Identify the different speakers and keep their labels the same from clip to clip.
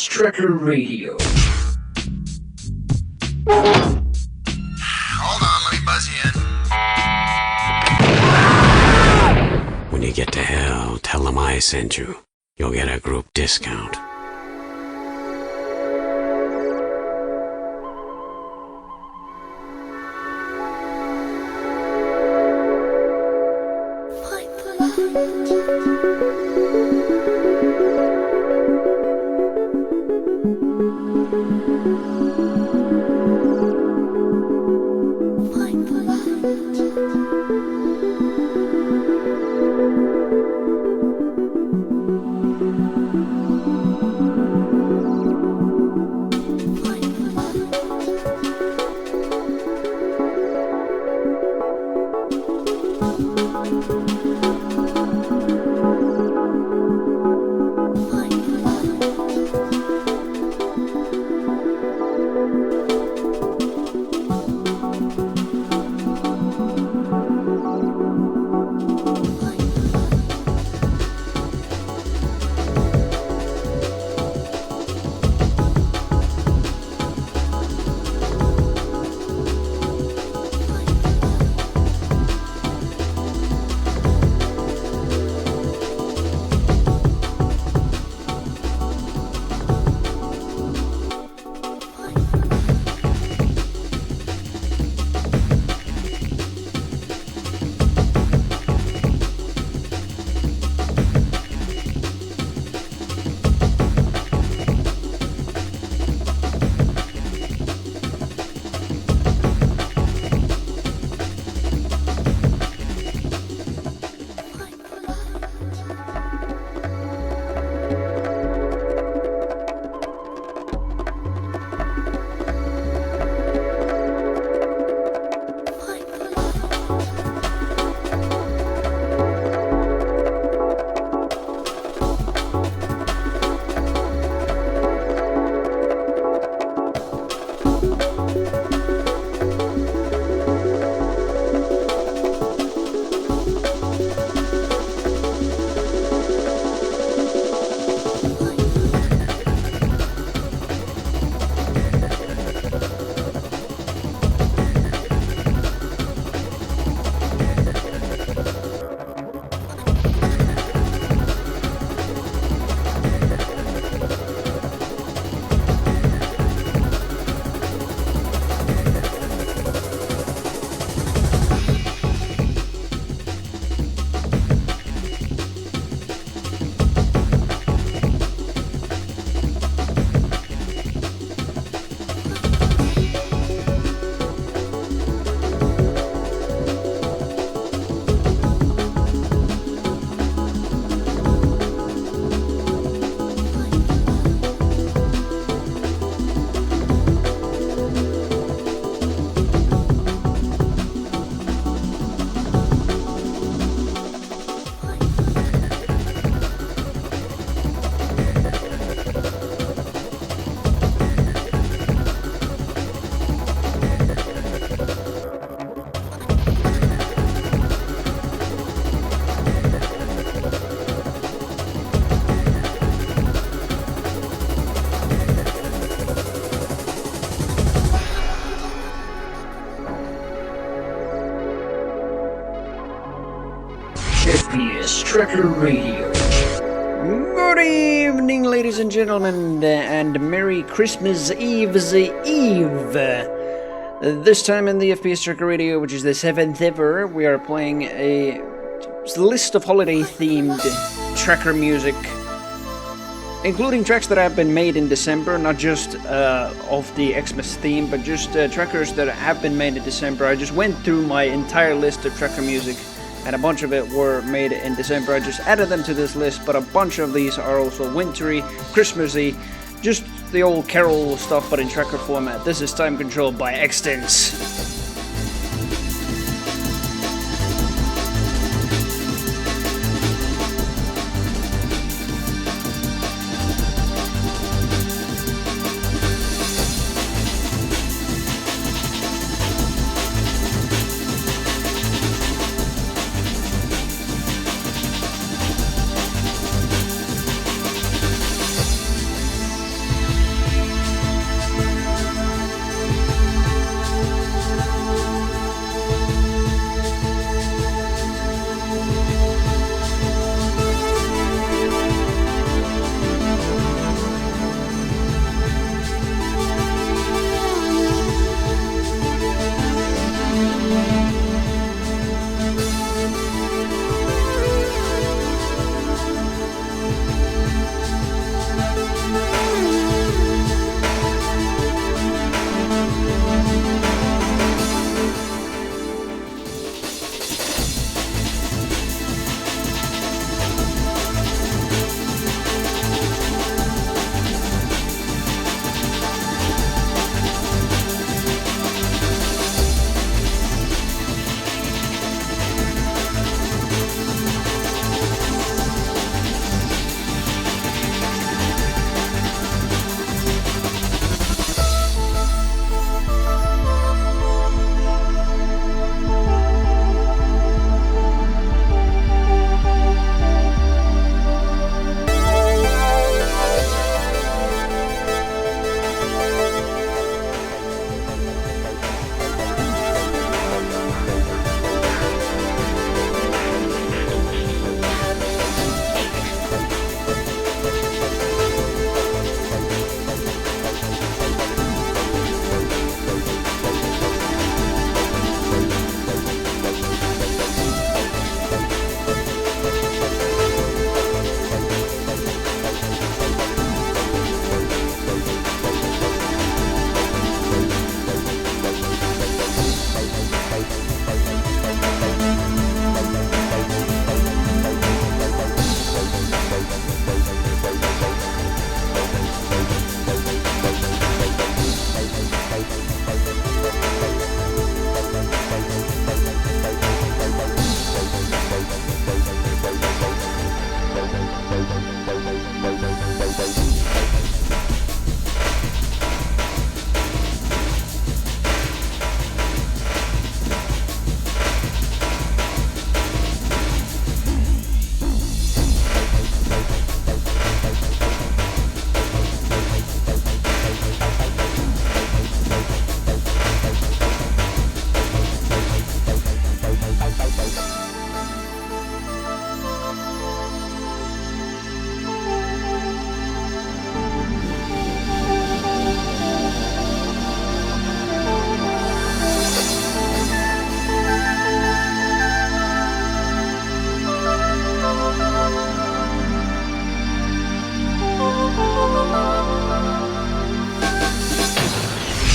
Speaker 1: Tracker Radio.
Speaker 2: Hold on, let me buzz you in.
Speaker 3: When you get to hell, tell them I sent you. You'll get a group discount.
Speaker 1: FPS Tracker Radio.
Speaker 4: Good evening, ladies and gentlemen, and Merry Christmas Eve's Eve. This time in the FPS Tracker Radio, which is the 7th ever, we are playing a list of holiday-themed tracker music, including tracks that have been made in December, not just of the Xmas theme, but just trackers that have been made in December. I just went through my entire list of tracker music, and a bunch of it were made in December. I just added them to this list, but a bunch of these are also wintry, Christmassy, just the old carol stuff, but in tracker format. This is Time Control by Extents.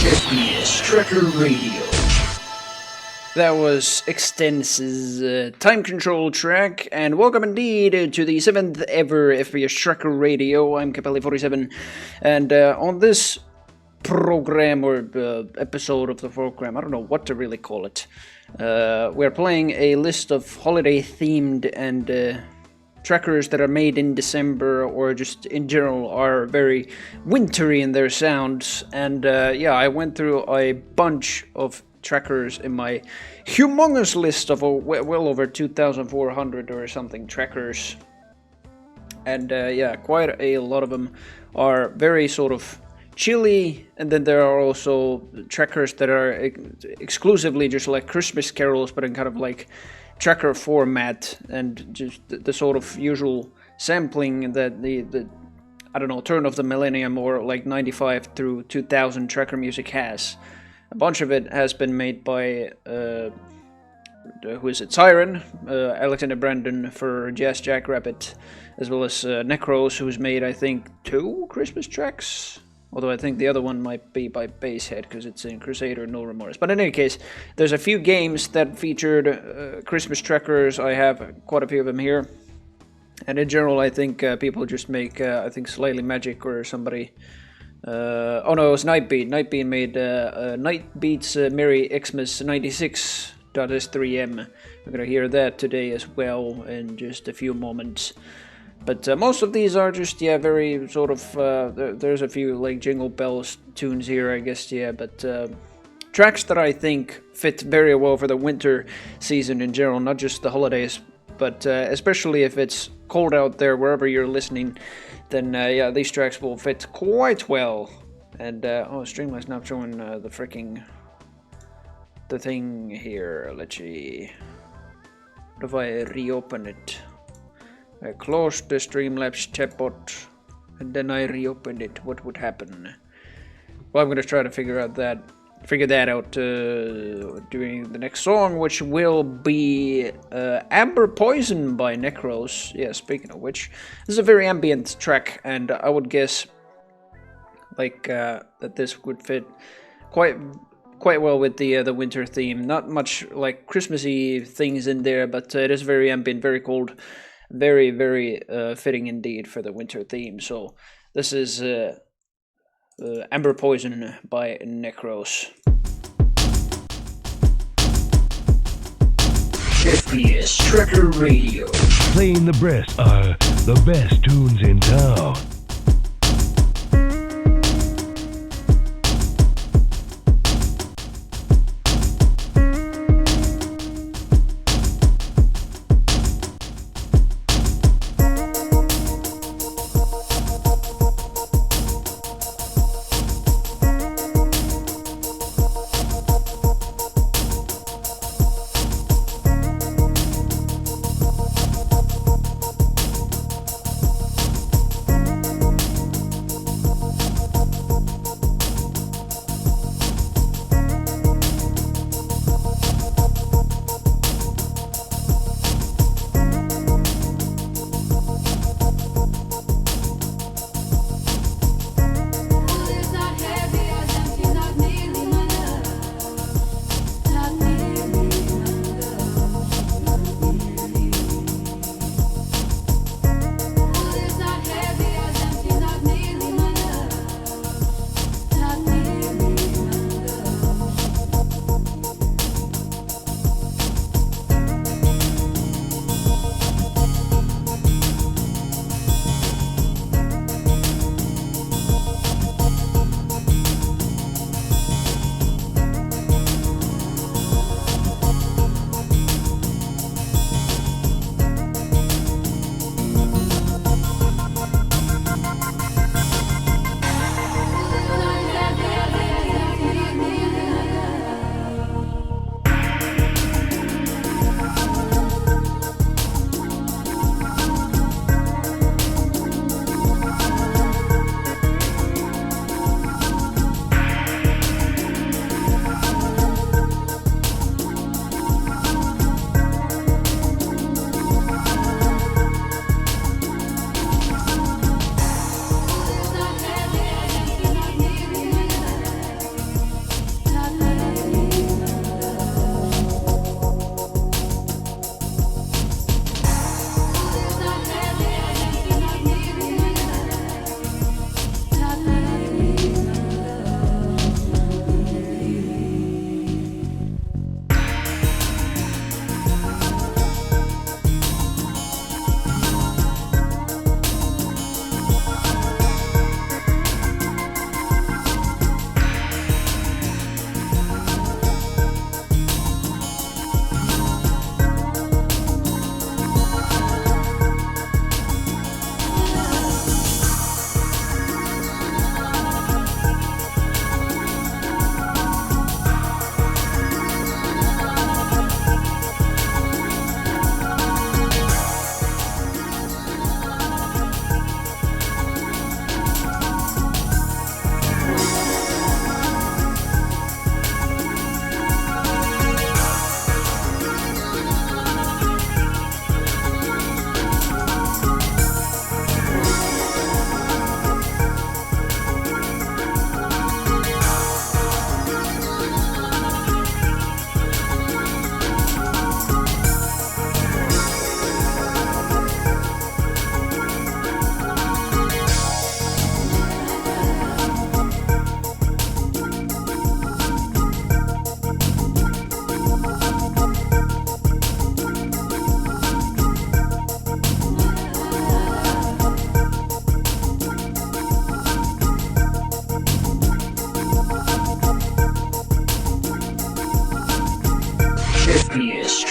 Speaker 1: FPS Tracker Radio.
Speaker 4: That was Extense's time control track, and welcome indeed to the 7th ever FPS Tracker Radio. I'm Capelli47, and on this program, or episode of the program, I don't know what to really call it, we're playing a list of holiday-themed and trackers that are made in December, or just in general are very wintry in their sounds. And yeah, I went through a bunch of trackers in my humongous list of well over 2,400 or something trackers. And yeah, quite a lot of them are very sort of chilly, and then there are also trackers that are exclusively just like Christmas carols, but in kind of like tracker format, and just the sort of usual sampling that the I don't know, turn of the millennium or like 95 through 2000 tracker music has. A bunch of it has been made by who is it? Siren, Alexander Brandon for Jazz Jackrabbit, as well as Necros, who's made I think 2 Christmas tracks. Although I think the other one might be by Basshead, because it's in Crusader No Remorse. But in any case, there's a few games that featured Christmas trackers. I have quite a few of them here. And in general, I think people just make, I think Slightly Magic or somebody... oh no, it was Nightbeat. Nightbeat made Nightbeat's Merry Xmas 96.s3m. We're going to hear that today as well in just a few moments. But most of these are just, yeah, very sort of, there's a few like Jingle Bells tunes here, I guess, yeah, but tracks that I think fit very well for the winter season in general, not just the holidays, but especially if it's cold out there, wherever you're listening, then yeah, these tracks will fit quite well. And, oh, Streamline's not showing the thing here. Let's see. What if I reopen it? I closed the Streamlabs chatbot, and then I reopened it. What would happen? Well, I'm gonna try to figure that out during the next song, which will be Amber Poison by Necros. Yeah, speaking of which, this is a very ambient track, and I would guess like that this would fit quite well with the winter theme. Not much like Christmassy things in there, but it is very ambient, very cold. Very, very fitting indeed for the winter theme. So this is Amber Poison by Necros.
Speaker 1: FPS Tracker Radio.
Speaker 5: Playing the best tunes in town.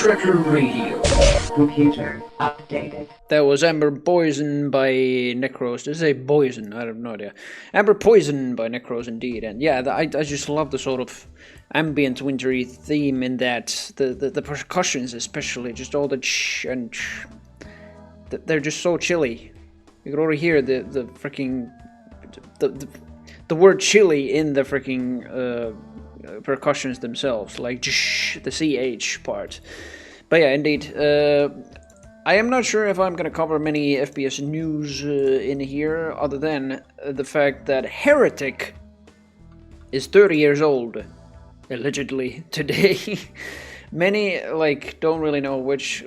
Speaker 1: Tracker Radio.
Speaker 6: Computer updated.
Speaker 4: That was Amber Poison by Necros. Did I say Poison? I have no idea. Amber Poison by Necros, indeed. And yeah, I just love the sort of ambient wintry theme in that. The percussions especially, just all the ch and ch. They're just so chilly. You can already hear the freaking the word chilly in the freaking percussions themselves, like the ch part. But yeah, indeed. I am not sure if I'm going to cover many FPS news in here, other than the fact that Heretic is 30 years old, allegedly, today. Many, don't really know which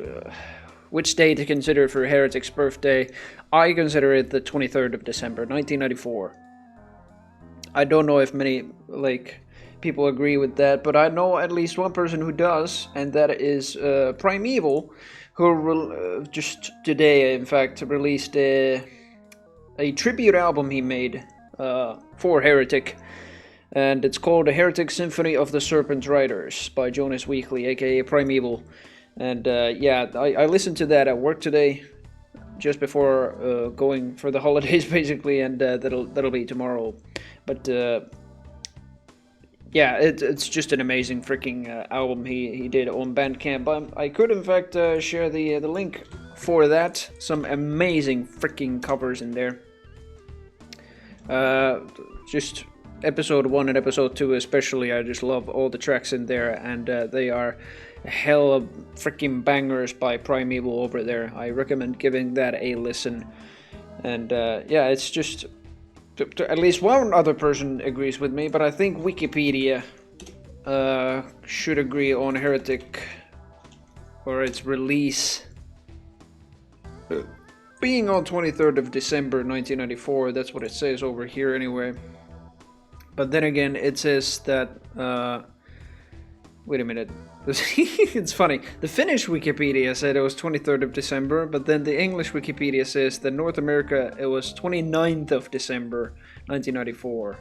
Speaker 4: day to consider for Heretic's birthday. I consider it the 23rd of December, 1994. I don't know if many, people agree with that, but I know at least one person who does, and that is Primeval, who just today, in fact, released a tribute album he made for Heretic, and it's called The Heretic Symphony of the Serpent Riders by Jonas Weekly, aka Primeval. And yeah, I listened to that at work today, just before going for the holidays, basically, and that'll be tomorrow. But yeah, it's just an amazing freaking album he did on Bandcamp. I could in fact share the link for that. Some amazing freaking covers in there. Just episode 1 and episode 2 especially, I just love all the tracks in there, and they are hella freaking bangers by Primeval over there. I recommend giving that a listen. And yeah, it's just... At least one other person agrees with me, but I think Wikipedia should agree on Heretic or its release being on 23rd of December 1994. That's what it says over here anyway. But then again, it says that wait a minute. It's funny. The Finnish Wikipedia said it was 23rd of December, but then the English Wikipedia says that North America it was 29th of December 1994.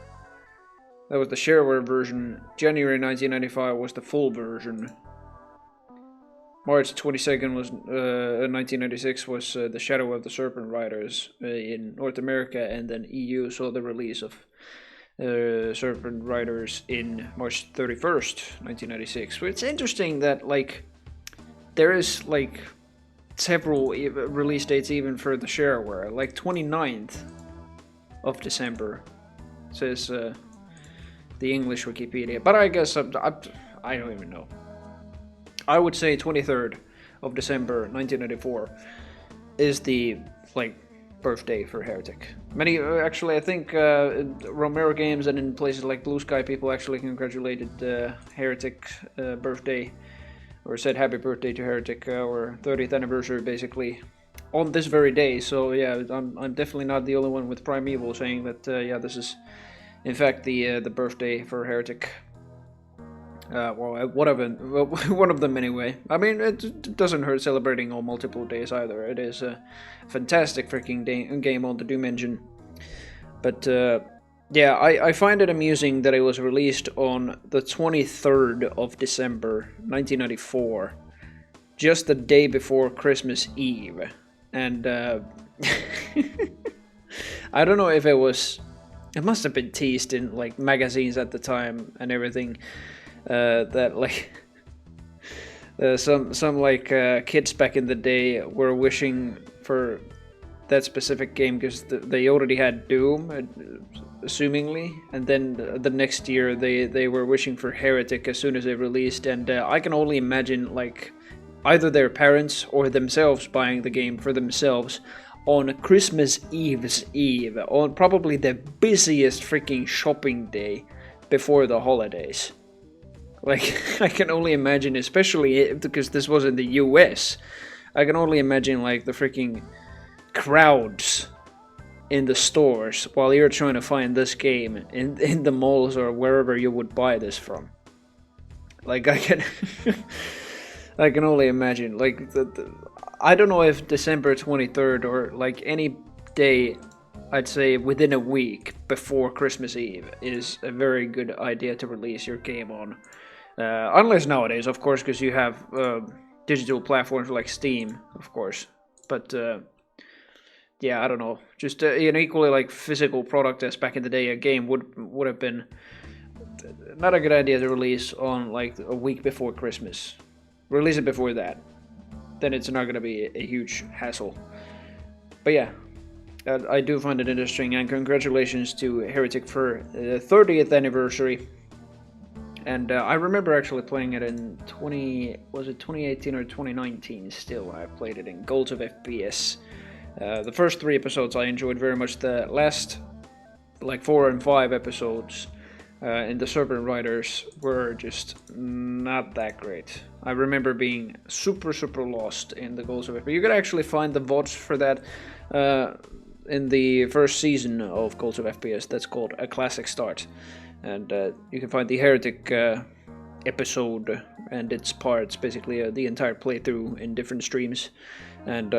Speaker 4: That was the shareware version. January 1995 was the full version. March 22nd was 1996 was the Shadow of the Serpent Riders in North America, and then EU saw the release of Serpent Riders in March 31st, 1996. So it's interesting that there is several release dates even for the shareware, 29th of December says the English Wikipedia, but I guess I don't even know. I would say 23rd of December 1994 is the birthday for Heretic. Many actually, I think Romero Games and in places like Blue Sky, people actually congratulated Heretic birthday, or said happy birthday to Heretic, or 30th anniversary basically, on this very day. So yeah, I'm definitely not the only one with Primeval saying that yeah, this is in fact the birthday for Heretic. Well, whatever, one of them anyway. I mean, it doesn't hurt celebrating on multiple days either. It is a fantastic freaking game on the Doom engine. But yeah, I find it amusing that it was released on the 23rd of December 1994, just the day before Christmas Eve. And I don't know if it must have been teased in magazines at the time and everything. That some kids back in the day were wishing for that specific game because they already had Doom, assumingly, and then the next year they were wishing for Heretic as soon as they released, and I can only imagine either their parents or themselves buying the game for themselves on Christmas Eve's Eve, on probably the busiest freaking shopping day before the holidays. I can only imagine, especially because this was in the US, I can only imagine the freaking crowds in the stores while you're trying to find this game in the malls or wherever you would buy this from. I can I can only imagine. I don't know if December 23rd or any day, I'd say within a week before Christmas Eve is a very good idea to release your game on. Unless nowadays, of course, because you have digital platforms like Steam, of course. But yeah, I don't know. Just an equally like physical product as back in the day, a game would have been not a good idea to release on like a week before Christmas. Release it before that, then it's not going to be a huge hassle. But yeah, I do find it interesting, and congratulations to Heretic for the 30th anniversary. And I remember actually playing it in 2018 or 2019 still. I played it in Goals of FPS. The first 3 episodes I enjoyed very much. The last like 4 and 5 episodes in the Serpent Riders were just not that great. I remember being super lost in the Goals of FPS. You could actually find the VODs for that in the first season of Goals of FPS. That's called A Classic Start. And you can find the Heretic episode and its parts, basically the entire playthrough in different streams. And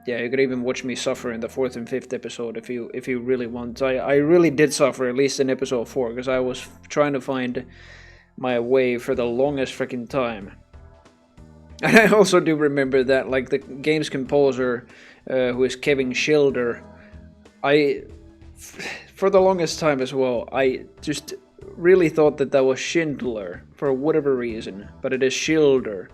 Speaker 4: yeah, you could even watch me suffer in the 4th and 5th episode if you really want. I really did suffer, at least in episode 4, because I was trying to find my way for the longest freaking time. And I also do remember that, like, the game's composer, who is Kevin Schilder, for the longest time as well, I just really thought that was Schindler for whatever reason, but it is Schilder.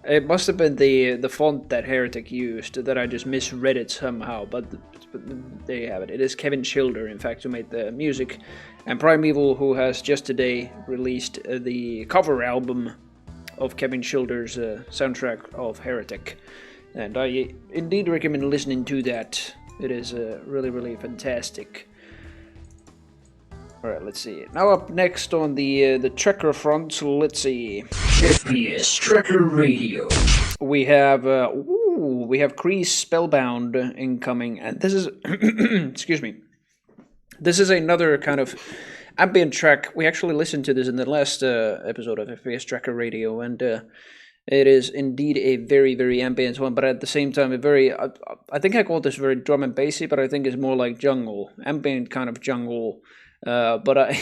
Speaker 4: It must have been the font that Heretic used that I just misread it somehow, but there you have it. It is Kevin Schilder, in fact, who made the music, and Primeval, who has just today released the cover album of Kevin Schilder's soundtrack of Heretic, and I indeed recommend listening to that. It is really fantastic. Alright, let's see. Now up next on the tracker front, so let's see.
Speaker 1: FPS Tracker Radio.
Speaker 4: We have Kreese Spellbound incoming, and this is excuse me. This is another kind of ambient track. We actually listened to this in the last episode of FPS Tracker Radio, and it is indeed a very ambient one, but at the same time a very I think I call this very drum and bassy, but I think it's more like jungle, ambient kind of jungle. But I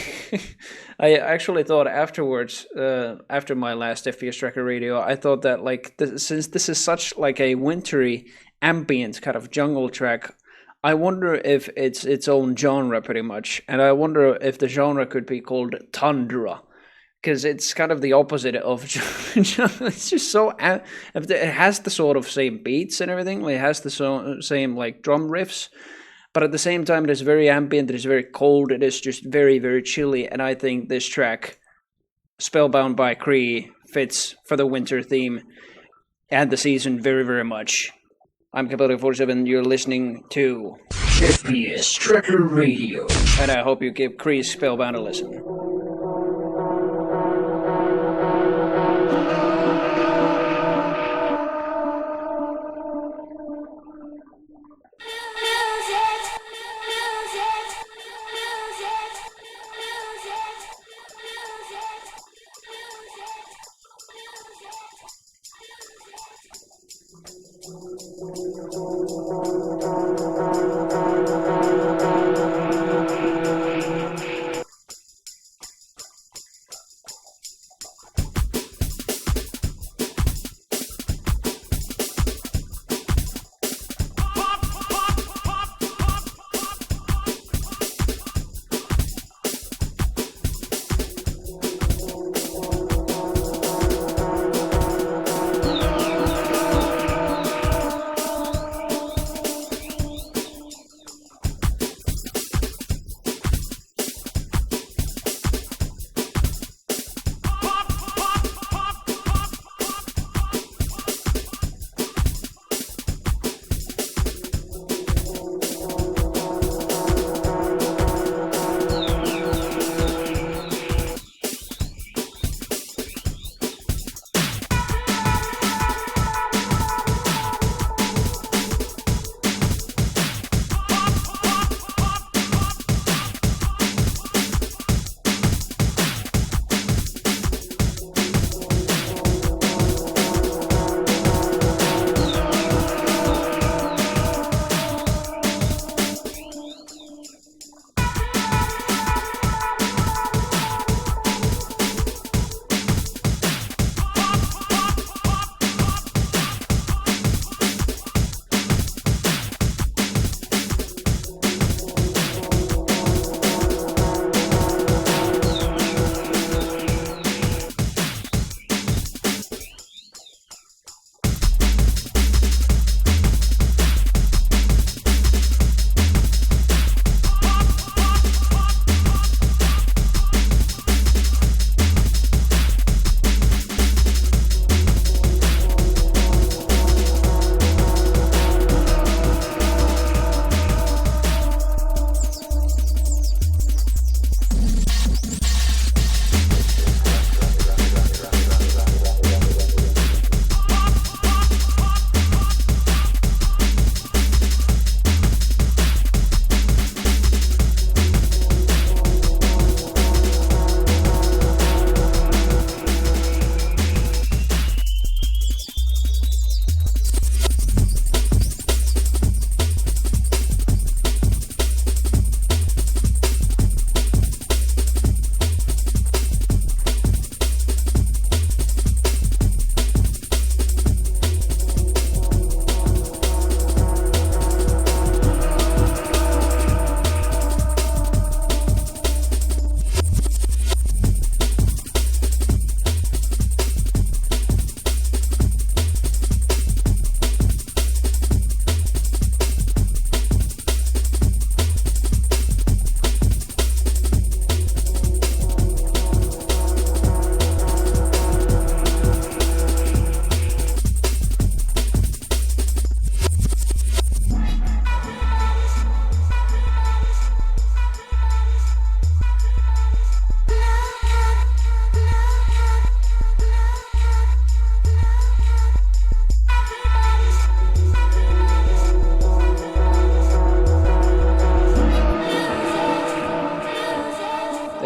Speaker 4: I actually thought afterwards, after my last FPS Tracker Radio, I thought that like since this is such like a wintry ambient kind of jungle track, I wonder if it's its own genre pretty much, and I wonder if the genre could be called tundra, because it's kind of the opposite of it's just so it has the sort of same beats and everything, it has the same like drum riffs. But at the same time, it is very ambient, it is very cold, it is just very chilly, and I think this track, Spellbound by Kree, fits for the winter theme and the season very much. I'm Capelli47, you're listening to
Speaker 1: FPS Tracker Radio.
Speaker 4: And I hope you give Kree Spellbound a listen.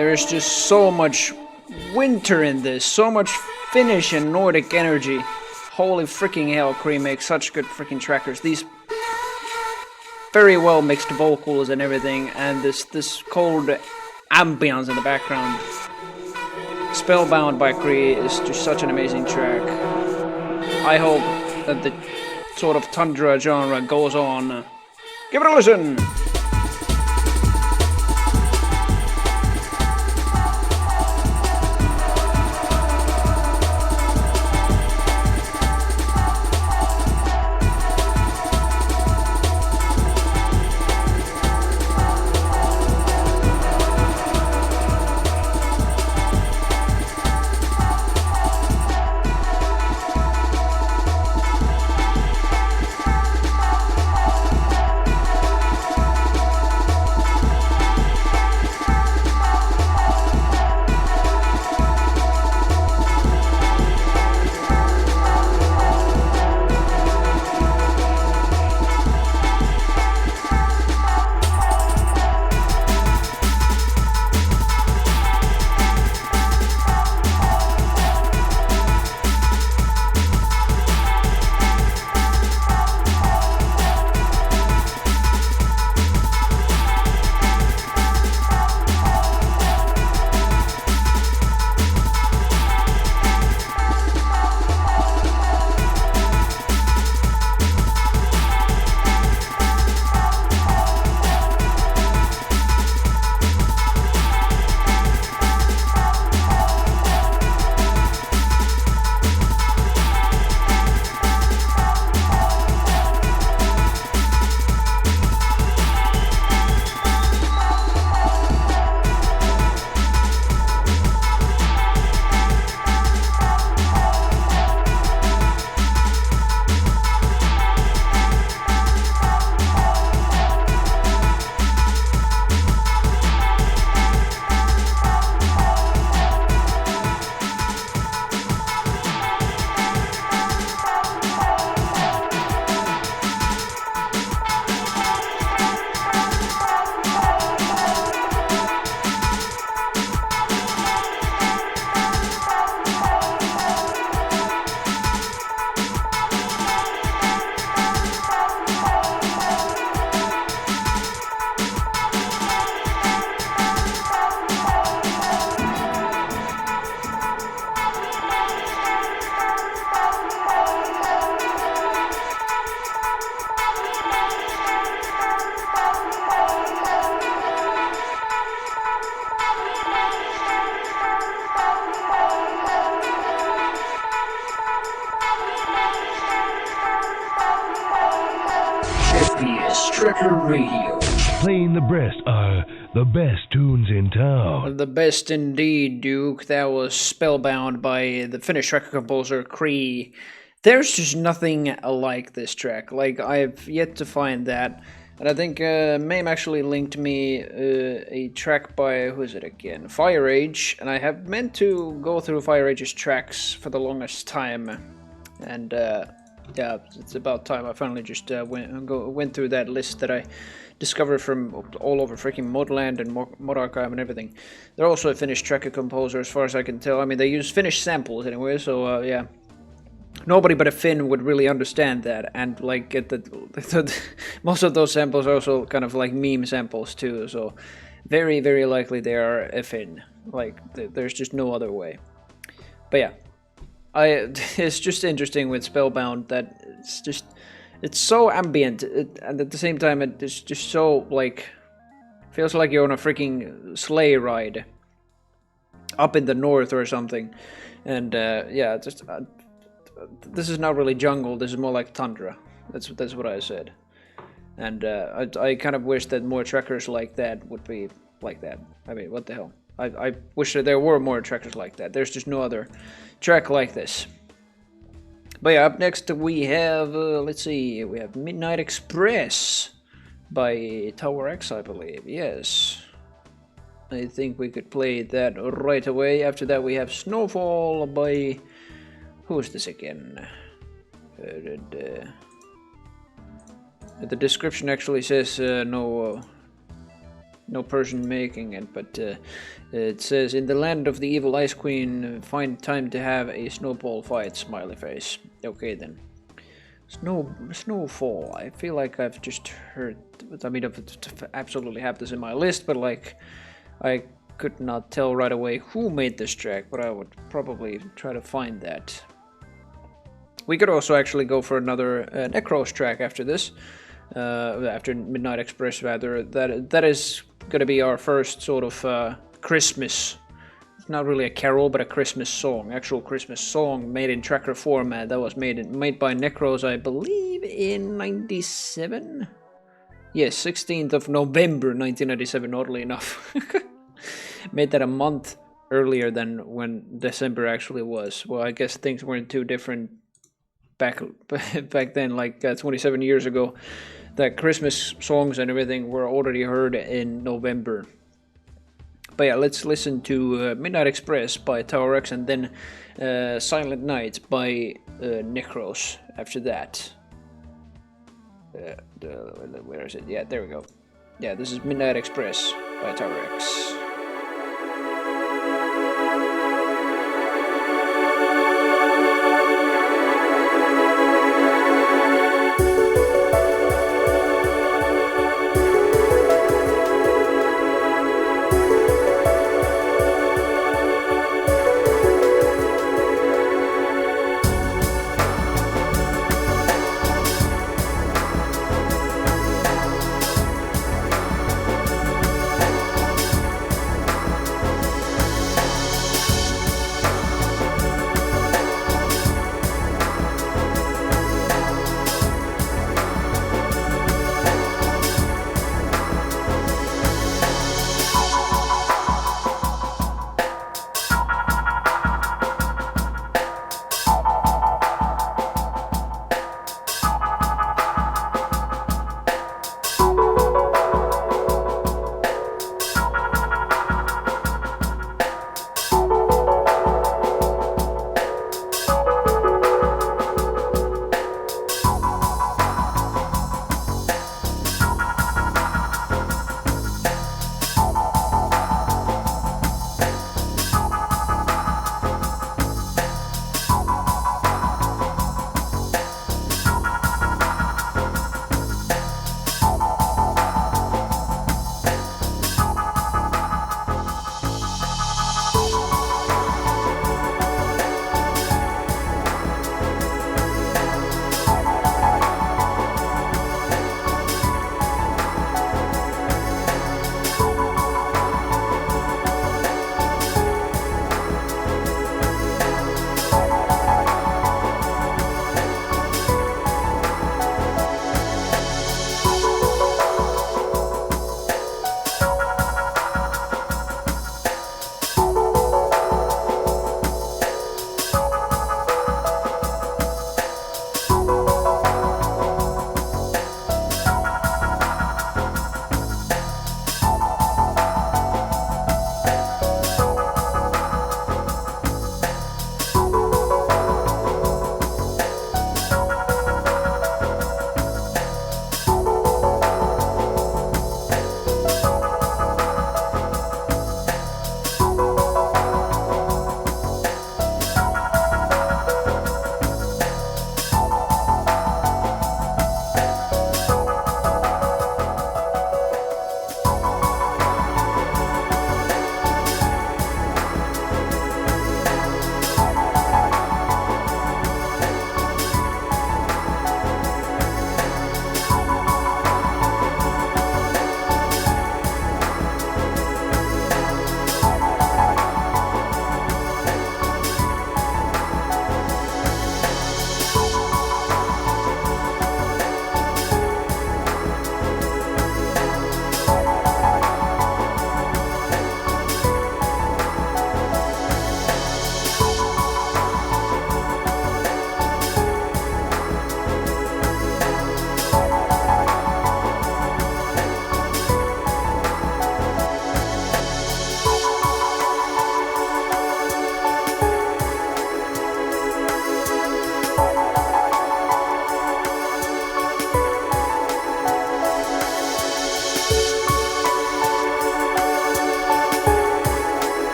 Speaker 4: There is just so much winter in this, so much Finnish and Nordic energy. Holy freaking hell, Cree makes such good freaking trackers. These very well mixed vocals and everything, and this cold ambience in the background. Spellbound by Cree is just such an amazing track. I hope that the sort of tundra genre goes on. Give it a listen!
Speaker 1: FPS Tracker Radio.
Speaker 5: Playing the best tunes in town.
Speaker 4: The best indeed, Duke. That was Spellbound by the Finnish tracker composer Cree. There's just nothing like this track. Like, I've yet to find that. And I think Mame actually linked me a track by, who is it again? Fire Age. And I have meant to go through Fire Age's tracks for the longest time. And yeah, it's about time I finally just went through that list that I discovered from all over freaking Modland and Mod Archive and everything. They're also a Finnish tracker composer, as far as I can tell. I mean, they use Finnish samples anyway, so yeah. Nobody but a Finn would really understand that, and like get most of those samples are also kind of like meme samples too, so very, very likely they are a Finn. Like, there's just no other way. But yeah. It's just interesting with Spellbound that it's so ambient, and at the same time it's just so, like, feels like you're on a freaking sleigh ride up in the north or something. And yeah, just this is not really jungle, this is more like tundra. That's what I said. And I kind of wish that more trackers like that would be like that. I mean, what the hell? I wish that there were more trackers like that. There's just no other track like this. But yeah, up next we have, let's see, we have Midnight Express by Tower X, I believe. Yes. I think we could play that right away. After that we have Snowfall by... Who's this again? The description actually says no no person making it, but it says, in the land of the evil Ice Queen, find time to have a snowball fight, smiley face. Okay then. Snowfall. I feel like I've just heard, I mean, I absolutely have this in my list, but like, I could not tell right away who made this track, but I would probably try to find that. We could also actually go for another Necros track after this, after Midnight Express rather. That is gonna be our first sort of Christmas. It's not really a carol, but a Christmas song, actual Christmas song made in tracker format. That was made by Necros, I believe, in '97. Yes, 16th of November 1997. Oddly enough, made that a month earlier than when December actually was. Well, I guess things weren't too different back then, like 27 years ago. That Christmas songs and everything were already heard in November. But yeah, let's listen to Midnight Express by Tower X, and then Silent Night by Necros after that. Where is it? Yeah, there we go. Yeah, this is Midnight Express by Tower X.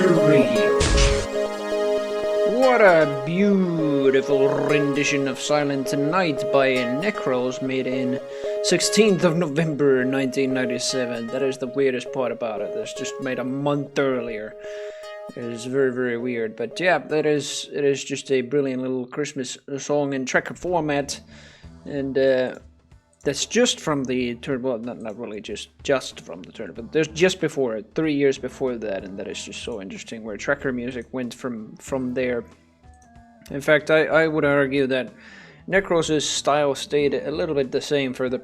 Speaker 1: Tracker Radio.
Speaker 4: What a beautiful rendition of Silent Night by Necros made in 16th of November 1997. That is the weirdest part about it. It's just made a month earlier. It is very, very weird. But yeah, it is just a brilliant little Christmas song in tracker format. And that's just from the turn. Well, not really just from the turn, but there's just before it, 3 years before that, and that is just so interesting where tracker music went from there. In fact, I would argue that Necros' style stayed a little bit the same for the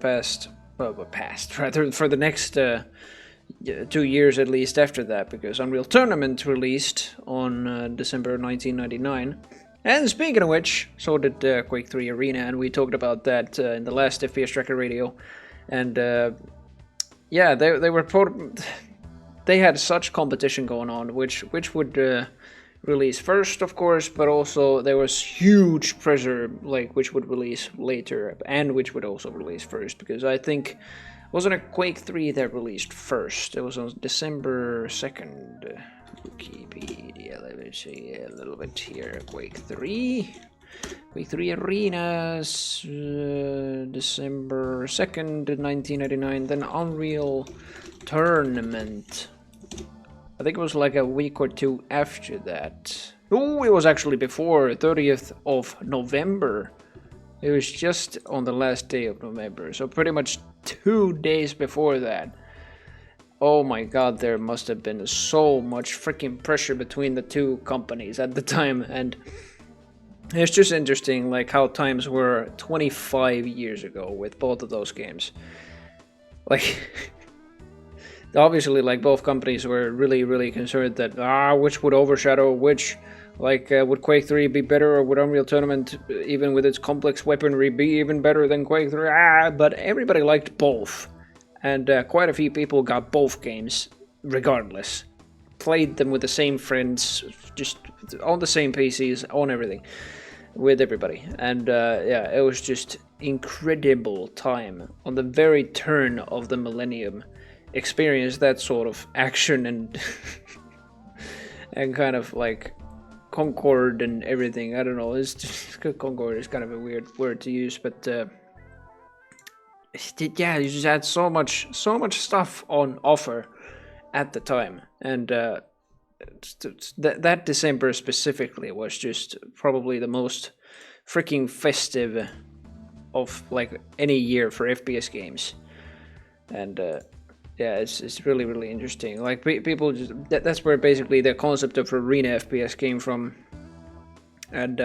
Speaker 4: for the next 2 years at least after that, because Unreal Tournament released on December 1999. And speaking of which, so did Quake 3 Arena, and we talked about that in the last FPS Tracker Radio. And yeah, they had such competition going on, which would release first, of course, but also there was huge pressure, like which would release later and which would also release first, because I think wasn't it Quake 3 that released first? It was on December 2nd. Wikipedia, let me see a little bit here. Quake 3 Arenas, December 2nd, 1999. Then Unreal Tournament, I think it was like a week or two after that. Oh, it was actually before 30th of November. It was just on the last day of November, so pretty much 2 days before that. Oh my god, there must have been so much freaking pressure between the two companies at the time, and it's just interesting like how times were 25 years ago with both of those games. Like, obviously, like both companies were really concerned that which would overshadow which. Like, would Quake 3 be better, or would Unreal Tournament, even with its complex weaponry, be even better than Quake 3? But everybody liked both. And quite a few people got both games, regardless. Played them with the same friends, just on the same PCs, on everything, with everybody. And yeah, it was just incredible time on the very turn of the millennium. Experience that sort of action and and kind of like Concord and everything. I don't know. It's just, Concord is kind of a weird word to use, but yeah, you just had so much stuff on offer at the time, and that December specifically was just probably the most freaking festive of like any year for FPS games, and yeah, it's really interesting. Like people just that's where basically the concept of arena FPS came from, and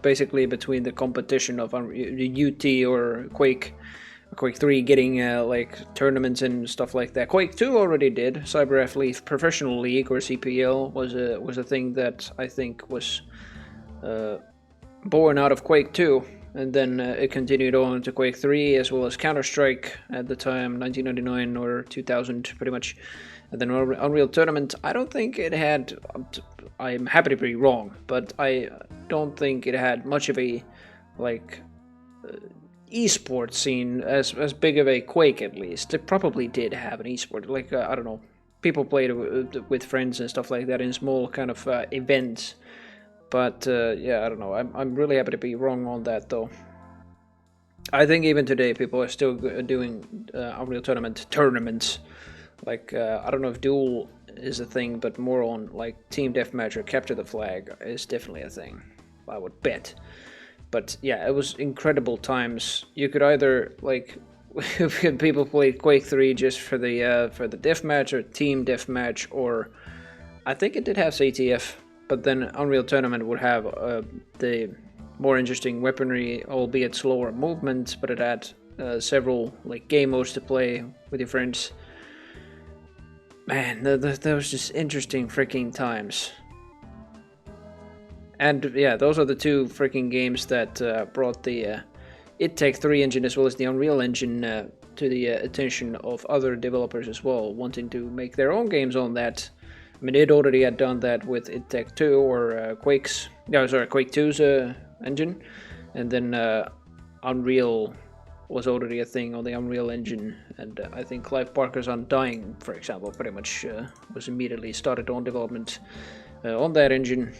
Speaker 4: basically between the competition of UT or Quake 3 getting like tournaments and stuff like that. Quake 2 already did. Cyber Athlete Professional League, or CPL, was a thing that I think was born out of Quake 2, and then it continued on to Quake 3 as well as Counter-Strike at the time, 1999 or 2000 pretty much. And then Unreal Tournament, I don't think it had, I'm happy to be wrong, but I don't think it had much of a like esports scene as big of a Quake, at least. It probably did have an esport, like I don't know, people played with friends and stuff like that in small kind of events. But yeah, I don't know. I'm really happy to be wrong on that, though. I think even today people are still doing Unreal Tournament tournaments. Like I don't know if Duel is a thing, but more on like Team Deathmatch or Capture the Flag is definitely a thing, I would bet. But yeah, it was incredible times. You could either like people played Quake 3 just for the deathmatch or Team Deathmatch, or I think it did have CTF. But then Unreal Tournament would have the more interesting weaponry, albeit slower movement, but it had several like game modes to play with your friends. Man, that was just interesting freaking times. And yeah, those are the two freaking games that brought the It Take 3 engine as well as the Unreal engine to the attention of other developers as well, wanting to make their own games on that. I mean, it already had done that with It Take 2 or Quake 2's engine, and then Unreal was already a thing on the Unreal Engine, and I think Clive Barker's Undying, for example, pretty much was immediately started on development on that engine.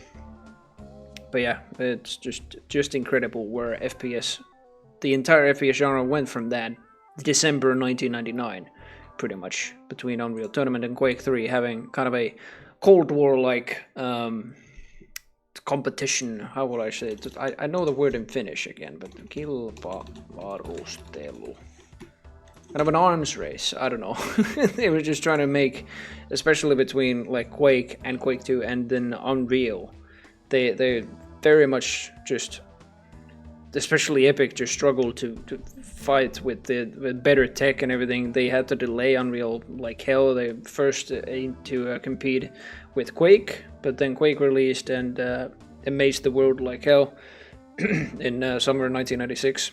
Speaker 4: But yeah, it's just incredible where FPS, the entire FPS genre went from that December 1999, pretty much, between Unreal Tournament and Quake 3, having kind of a Cold War-like competition. How would I say it? I know the word in Finnish again, but kilpavarustelu. Kind of an arms race, I don't know. They were just trying to make, especially between like Quake and Quake 2 and then Unreal, they very much just, especially Epic, just struggled to fight with better tech and everything. They had to delay Unreal like hell. They first aimed to compete with Quake, but then Quake released and amazed the world like hell in summer 1996.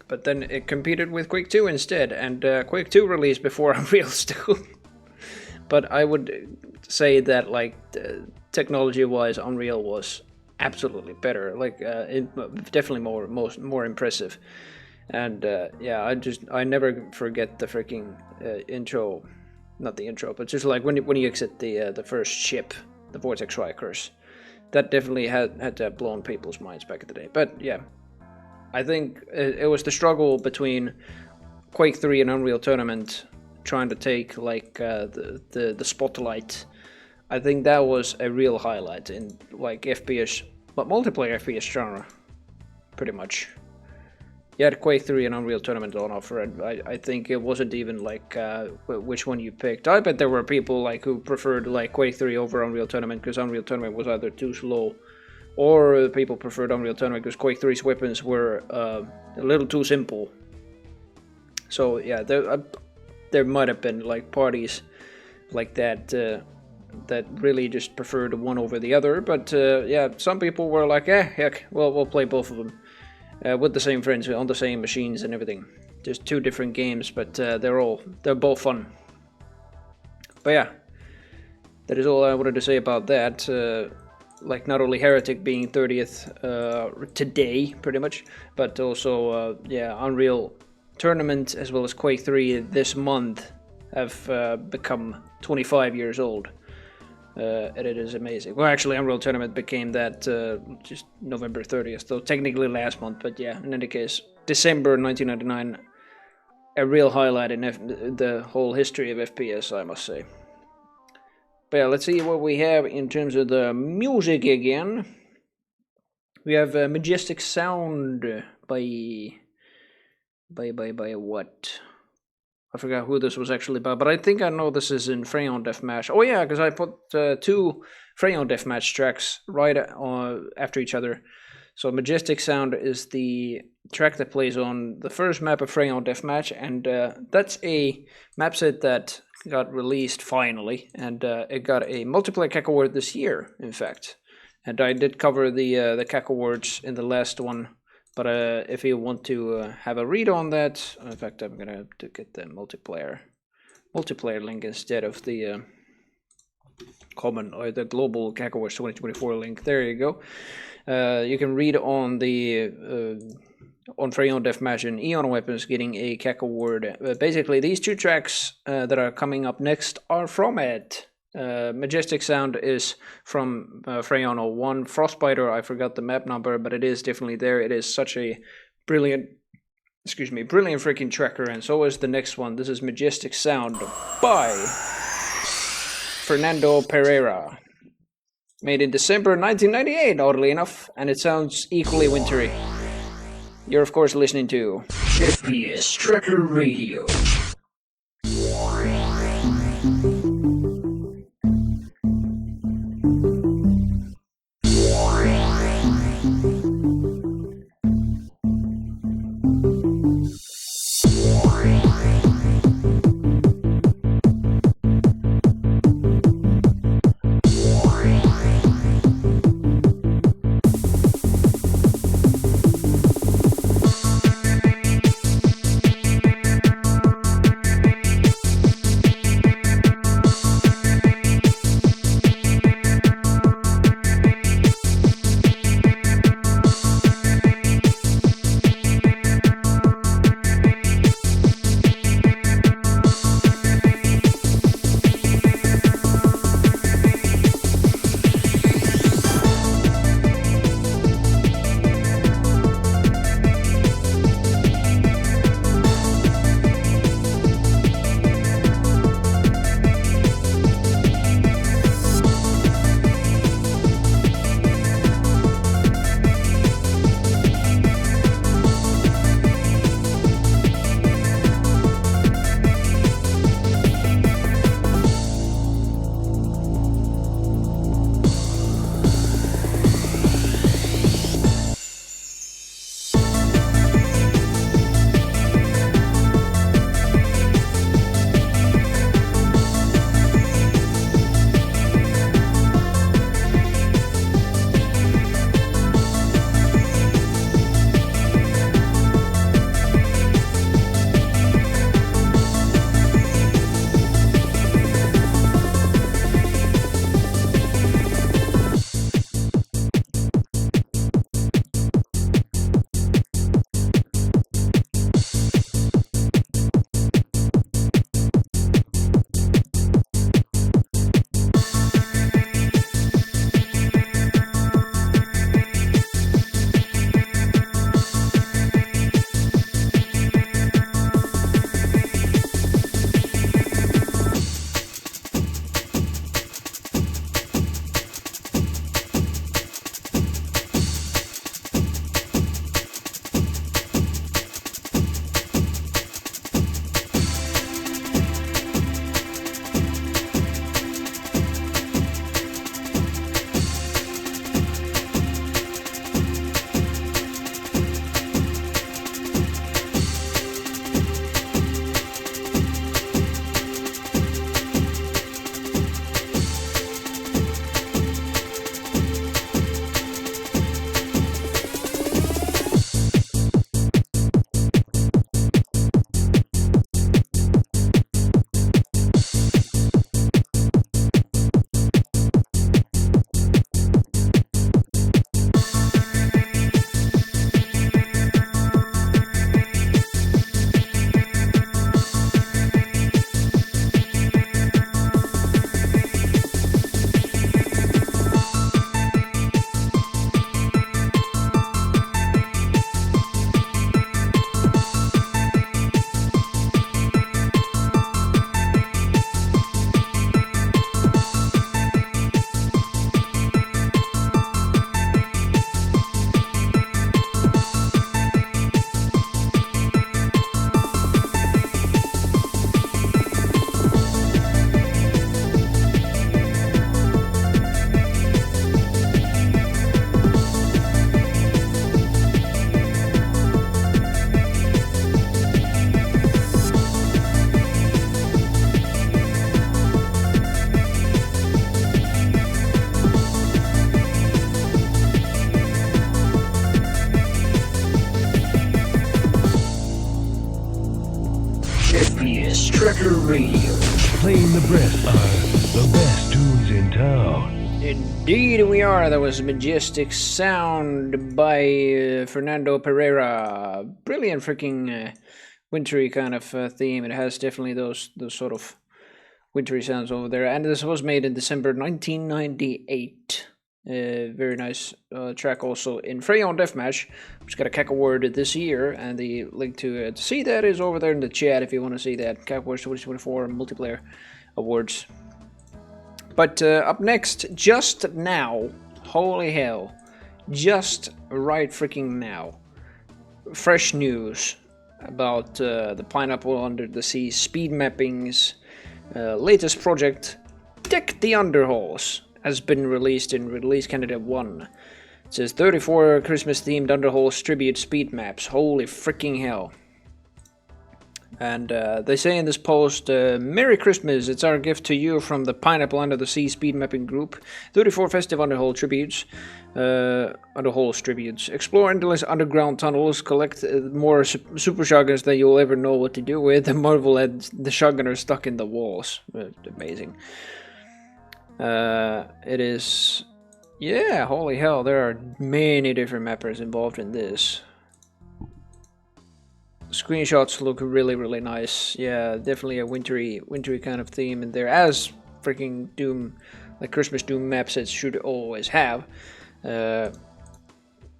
Speaker 4: But then it competed with Quake 2 instead, and Quake 2 released before Unreal still. But I would say that, like, technology-wise, Unreal was absolutely better. Like, definitely more impressive. And yeah, I never forget the freaking intro. Not the intro, but just like when you exit the first ship, the Vortex Strikers. That definitely had to have blown people's minds back in the day. But yeah, I think it was the struggle between Quake 3 and Unreal Tournament trying to take like the spotlight. I think that was a real highlight in like FPS, but multiplayer FPS genre, pretty much. You had Quake 3 and Unreal Tournament on offer, and I think it wasn't even like which one you picked. I bet there were people like who preferred like Quake 3 over Unreal Tournament because Unreal Tournament was either too slow, or people preferred Unreal Tournament because Quake 3's weapons were a little too simple. So yeah, there might have been like parties like that that really just preferred one over the other. But yeah, some people were like, heck, well, we'll play both of them. With the same friends on the same machines and everything. Just two different games, but they're both fun. But yeah, that is all I wanted to say about that. Like not only Heretic being 30th today, pretty much, but also yeah, Unreal Tournament as well as Quake 3 this month have become 25 years old. And it is amazing. Well, actually, Unreal Tournament became that just November 30th, so technically last month, but yeah, in any case, December 1999, a real highlight in the whole history of FPS, I must say. But yeah, let's see what we have in terms of the music again. We have Majestic Sound by what? I forgot who this was actually by, but I think I know this is in Freyon Deathmatch. Oh yeah, because I put two Freyon Deathmatch tracks right after each other. So Majestic Sound is the track that plays on the first map of Freyon Deathmatch, and that's a map set that got released finally, and it got a multiplayer CAC award this year, in fact. And I did cover the CAC awards in the last one. But if you want to have a read on that, in fact, I'm gonna have to get the multiplayer link instead of the common or the global CAC Awards 2024 link. There you go. You can read on the on Freyon Deathmatch and Eon Weapons getting a CAC award. Basically, these two tracks that are coming up next are from it. Majestic Sound is from Freyon 01. Frostbiter, I forgot the map number, but it is definitely there. It is such a brilliant freaking tracker, and so is the next one. This is Majestic Sound by Fernando Pereira. Made in December 1998, oddly enough, and it sounds equally wintry. You're of course listening to
Speaker 1: FPS Tracker Radio. Radio.
Speaker 5: Playing the best tunes in town.
Speaker 4: Indeed we are. That was majestic sound by Fernando Pereira. Brilliant freaking wintry kind of theme. It has definitely those sort of wintry sounds over there. And this was made in December 1998. Very nice track also in Freyon Deathmatch, which got a CAC award this year, and the link to see that is over there in the chat if you want to see that. CAC Awards 2024 multiplayer awards. But up next, just now, holy hell, just right freaking now, fresh news about the Pineapple Under the Sea speed mapping's latest project, Deck the Underhauls, has been released in Release Candidate 1. It says 34 Christmas-themed Underhauls tribute speed maps. Holy freaking hell. And they say in this post, Merry Christmas, it's our gift to you from the Pineapple Under the Sea speed mapping group. 34 festive Underhaul tributes. Underhauls tributes. Explore endless underground tunnels, collect more super shotguns than you'll ever know what to do with, and marvel at the shotgunners stuck in the walls. Amazing. It is... Yeah, holy hell, there are many different mappers involved in this. Screenshots look really, really nice. Yeah, definitely a wintry kind of theme in there, as freaking Doom, like Christmas Doom map sets should always have.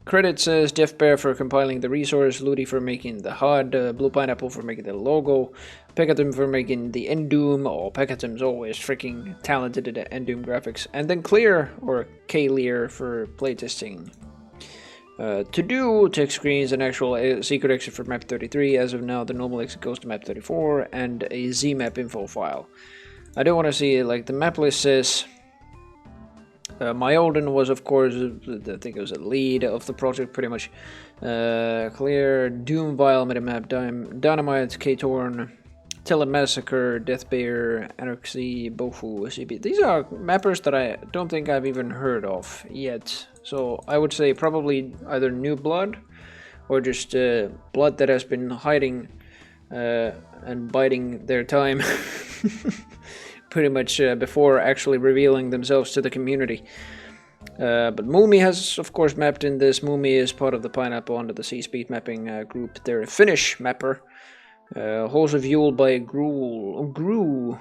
Speaker 4: Credit says Jeff Bear for compiling the resource, Ludi for making the HUD, Blue Pineapple for making the logo, Peckatum for making the Endoom. Oh, Peckatum's always freaking talented at Endoom graphics. And then Clear, or K-Lear, for playtesting. To do, text screens, an actual secret exit for map 33. As of now, the normal exit goes to map 34, and a ZMap info file. I don't want to see it, like the map list says. Myolden was, of course, I think it was a lead of the project, pretty much. Clear, Doom Vile made a map, Dynamite, K-Torn, Telemassacre, Deathbear, Anarchy, Bofu, CB. These are mappers that I don't think I've even heard of yet. So I would say probably either new blood or just blood that has been hiding and biding their time pretty much before actually revealing themselves to the community. But Moomy has of course mapped in this. Moomy is part of the Pineapple Under the Sea speed mapping group. They're a Finnish mapper. Halls of Yule by Gru,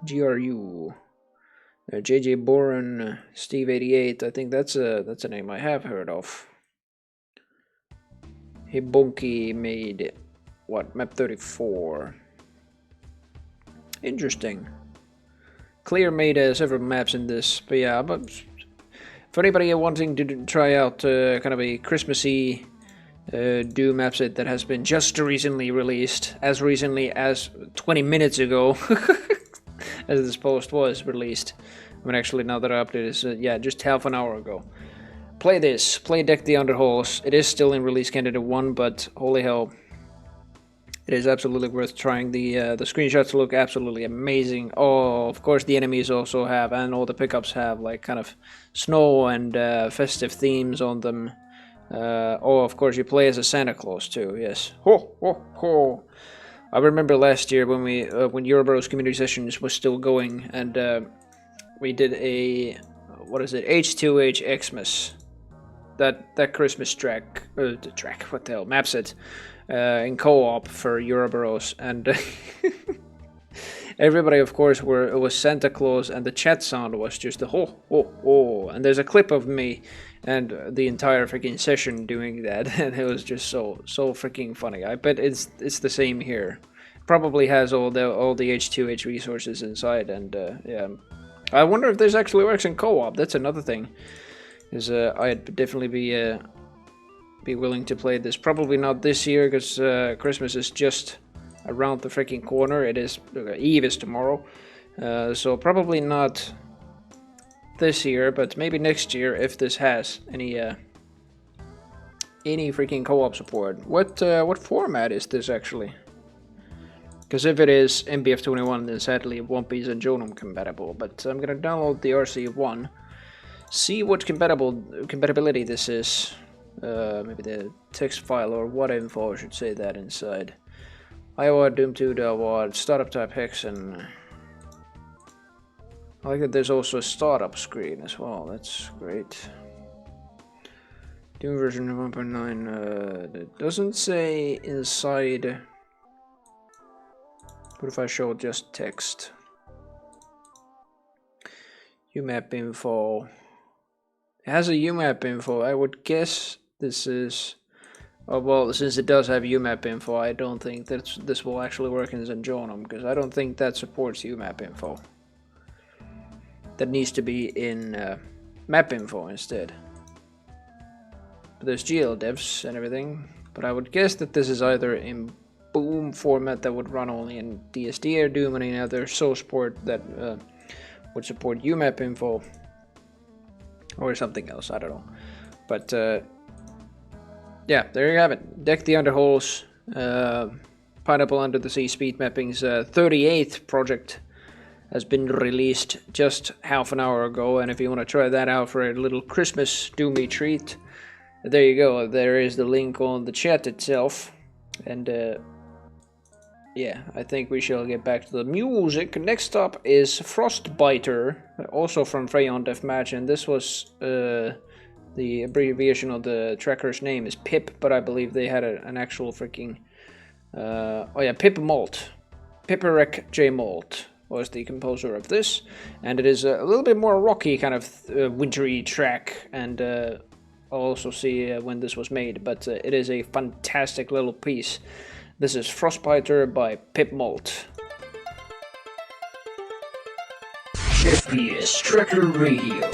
Speaker 4: G-R-U. JJ Boren, Steve88, I think that's a name I have heard of. Hibonki made, what, map 34. Interesting. Clear made several maps in this, but yeah, but for anybody wanting to try out kind of a Christmassy Doom map set that has been just recently released, as recently as 20 minutes ago, as this post was released. I mean, actually, now that I updated it, yeah, just half an hour ago. Play this. Play Deck the Underhauls. It is still in Release Candidate 1, but holy hell, it is absolutely worth trying. The screenshots look absolutely amazing. Oh, of course, the enemies also have, and all the pickups have, like, kind of snow and festive themes on them. Oh, of course, you play as a Santa Claus, too, yes. Ho, ho, ho. I remember last year when we when Eurobros community sessions was still going, and we did a, what is it, H2H Xmas, that Christmas track, what the hell, map set, in co-op for Eurobros, and everybody, of course, it was Santa Claus, and the chat sound was just the ho, ho, ho, and there's a clip of me and the entire freaking session doing that, and it was just so freaking funny. I bet it's the same here. Probably has all the H2H resources inside, and yeah. I wonder if this actually works in co-op. That's another thing. Is I'd definitely be willing to play this. Probably not this year, because Christmas is just around the freaking corner. It is Eve is tomorrow, so probably not this year, but maybe next year if this has any freaking co-op support. What format is this actually? Because if it is MBF21, then sadly it won't be Zenjonum compatible. But I'm gonna download the RC1, see what compatibility this is. Maybe the text file or what info I should say that inside. Iowa, Doom 2, the award, startup type Hex, and I like that there's also a startup screen as well. That's great. Doom version 1.9. It doesn't say inside. What if I show just text? UMap info. It has a UMap info. I would guess this is. Oh, well, since it does have UMap info, I don't think that this will actually work in Zenjonum, because I don't think that supports UMap info. That needs to be in map info instead. But there's GL devs and everything, but I would guess that this is either in Boom format that would run only in DSD or Doom, and any other source port that would support UMap info, or something else, I don't know. But yeah, there you have it. Deck the Underholes, Pineapple Under the Sea Speed Mapping's 38th project has been released just half an hour ago, and if you want to try that out for a little Christmas doomy treat, there you go. There is the link on the chat itself. And yeah, I think we shall get back to the music. Next up is Frostbiter, also from Freyon Deathmatch, and this was the abbreviation of the tracker's name is Pip, but I believe they had an actual freaking oh yeah, Pip Malt. Pipperek J Malt was the composer of this, and it is a little bit more rocky kind of wintry track, and I'll also see when this was made, but it is a fantastic little piece. This is Frostbiter by Pip Malt.
Speaker 1: FPS Tracker Radio.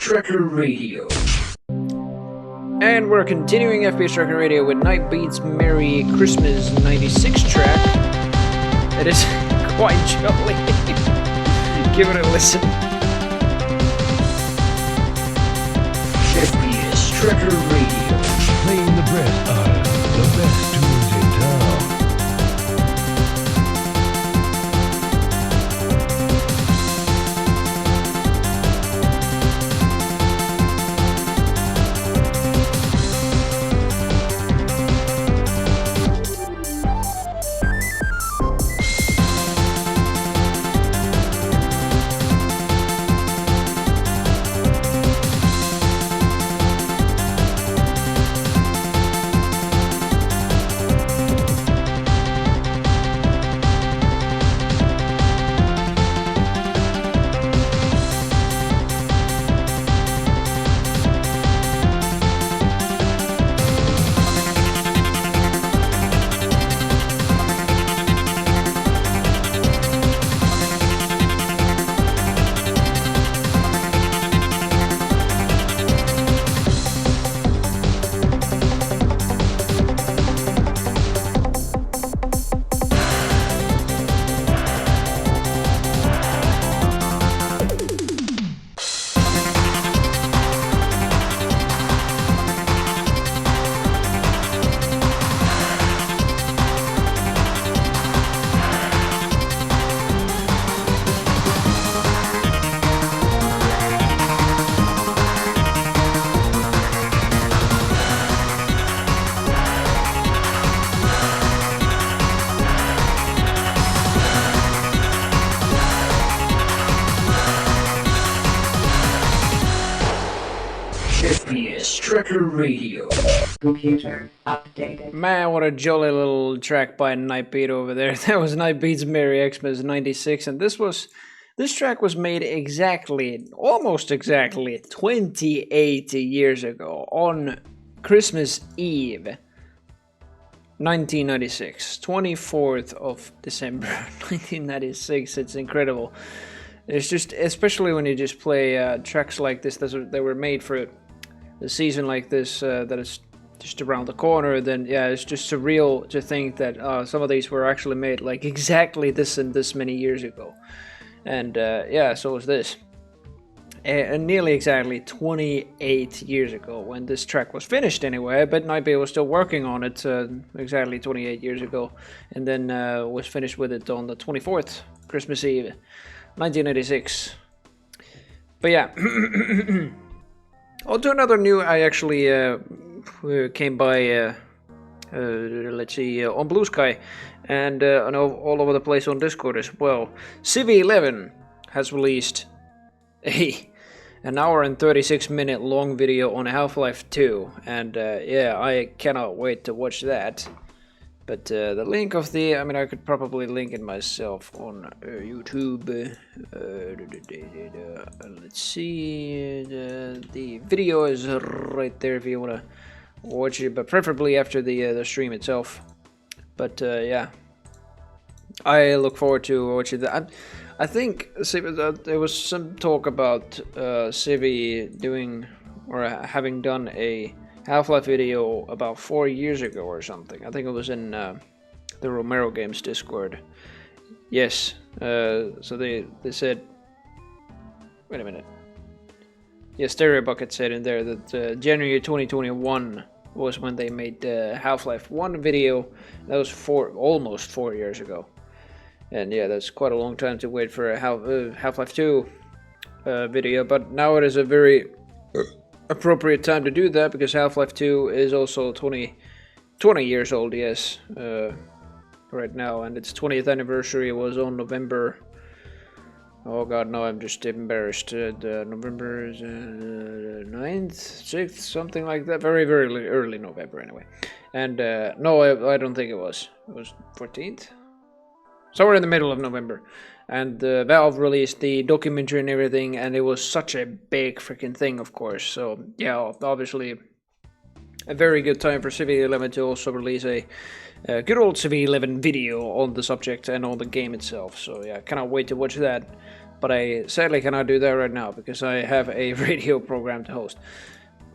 Speaker 1: Tracker Radio.
Speaker 4: And we're continuing FPS Tracker Radio with Nightbeat's Merry Christmas 96 track. It is quite jolly. Give it a listen.
Speaker 1: FPS Tracker Radio.
Speaker 5: Playing the best tunes in town.
Speaker 1: FPS Tracker Radio.
Speaker 6: Computer updated.
Speaker 4: Man, what a jolly little track by Nightbeat over there. That was Nightbeat's Merry Xmas 96, and this track was made almost exactly 28 years ago on Christmas Eve, 1996, 24th of December, 1996. It's incredible. It's just, especially when you just play tracks like this that were made for a season like this, that is just around the corner, then yeah, it's just surreal to think that some of these were actually made like exactly this and this many years ago. And yeah, so was this. And nearly exactly 28 years ago when this track was finished anyway, but Nightbeat was still working on it exactly 28 years ago, and then was finished with it on the 24th, Christmas Eve, 1986. But yeah, on to another new. I actually came by, let's see, on Blue Sky, and I know all over the place on Discord as well. Civ11 has released an hour and 36-minute long video on Half-Life 2, and yeah, I cannot wait to watch that. But the link of I could probably link it myself on YouTube. Let's see, the video is right there if you want to watch it, but preferably after the stream itself. But yeah, I look forward to watching that. I think there was some talk about Civi doing or having done a Half-Life video about 4 years ago or something. I think it was in the Romero Games Discord. Yes, so they said, wait a minute. Yeah, Stereo Bucket said in there that January 2021 was when they made the Half-Life 1 video. That was almost 4 years ago. And yeah, that's quite a long time to wait for a Half-Life 2 video, but now it is a very appropriate time to do that, because Half-Life 2 is also 20 years old, yes, right now, and its 20th anniversary was on November, oh god, no, I'm just embarrassed, November 9th, 6th, something like that, very, very early November anyway, and no, I don't think it was 14th? Somewhere in the middle of November, and Valve released the documentary and everything, and it was such a big freaking thing, of course. So yeah, obviously a very good time for Civ11 to also release a good old Civ11 video on the subject and on the game itself. So yeah, cannot wait to watch that. but I sadly cannot do that right now because I have a radio program to host.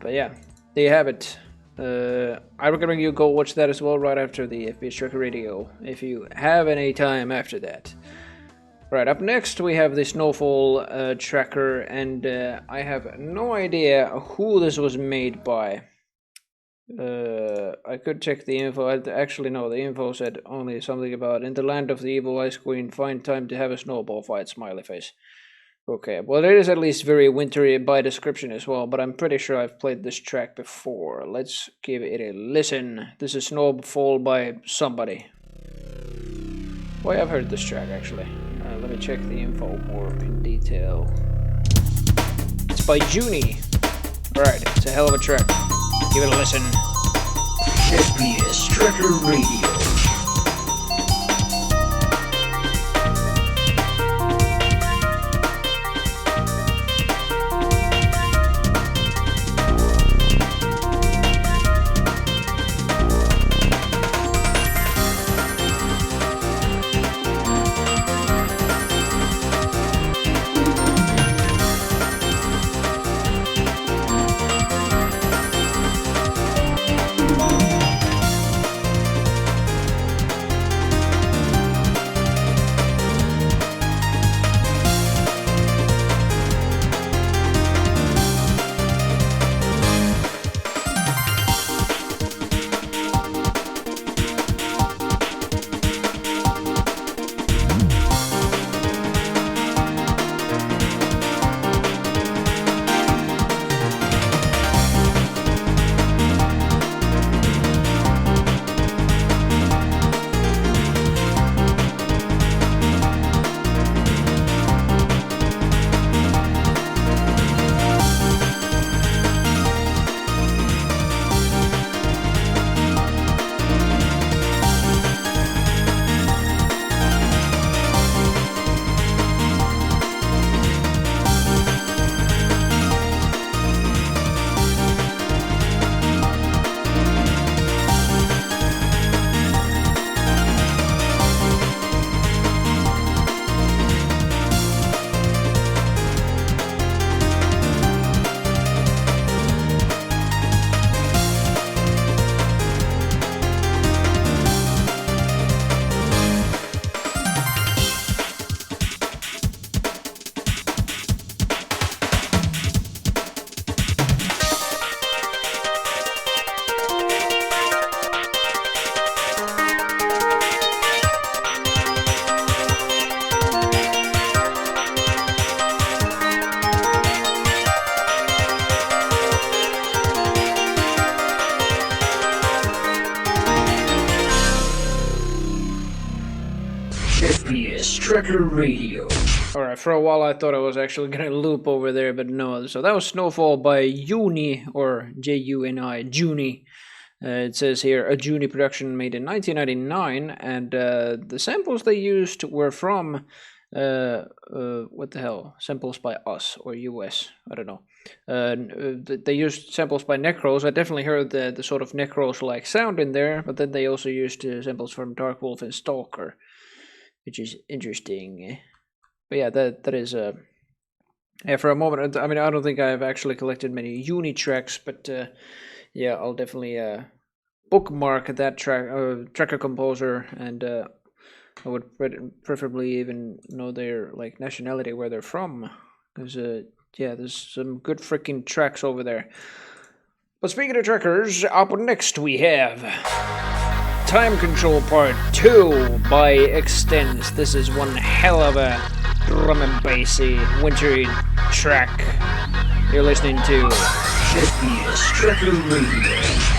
Speaker 4: But yeah, there you have it. I recommend you go watch that as well right after the FPS Tracker Radio, if you have any time after that. Right, up next we have the Snowfall tracker, and I have no idea who this was made by. I could check the info. Actually, no, the info said only something about in the land of the evil ice queen, find time to have a snowball fight, smiley face. Okay, well, it is at least very wintry by description as well, but I'm pretty sure I've played this track before. Let's give it a listen. This is Snowfall by somebody. Well, I've heard this track actually. Let me check the info more in detail. It's by Junie. Alright, it's a hell of a track. Give it a listen.
Speaker 1: FPS Tracker Radio. FPS Tracker Radio.
Speaker 4: Alright, for a while I thought I was actually gonna loop over there, but no. So that was Snowfall by Junie, or Juni, Junie. It says here, a Junie production made in 1999, and the samples they used were from, what the hell, samples by us, or US, I don't know. They used samples by Necros. I definitely heard the sort of Necros-like sound in there, but then they also used samples from Dark Wolf and Stalker, which is interesting. But yeah, that is yeah, for a moment, I mean, I don't think I've actually collected many Uni tracks, but yeah, I'll definitely bookmark that tracker composer, and I would preferably even know their like nationality, where they're from, because yeah, there's some good freaking tracks over there. But speaking of trackers, up next we have Time Control Part 2 by Extends. This is one hell of a drum and bassy wintry track. You're listening to
Speaker 1: FPS Tracker Radio.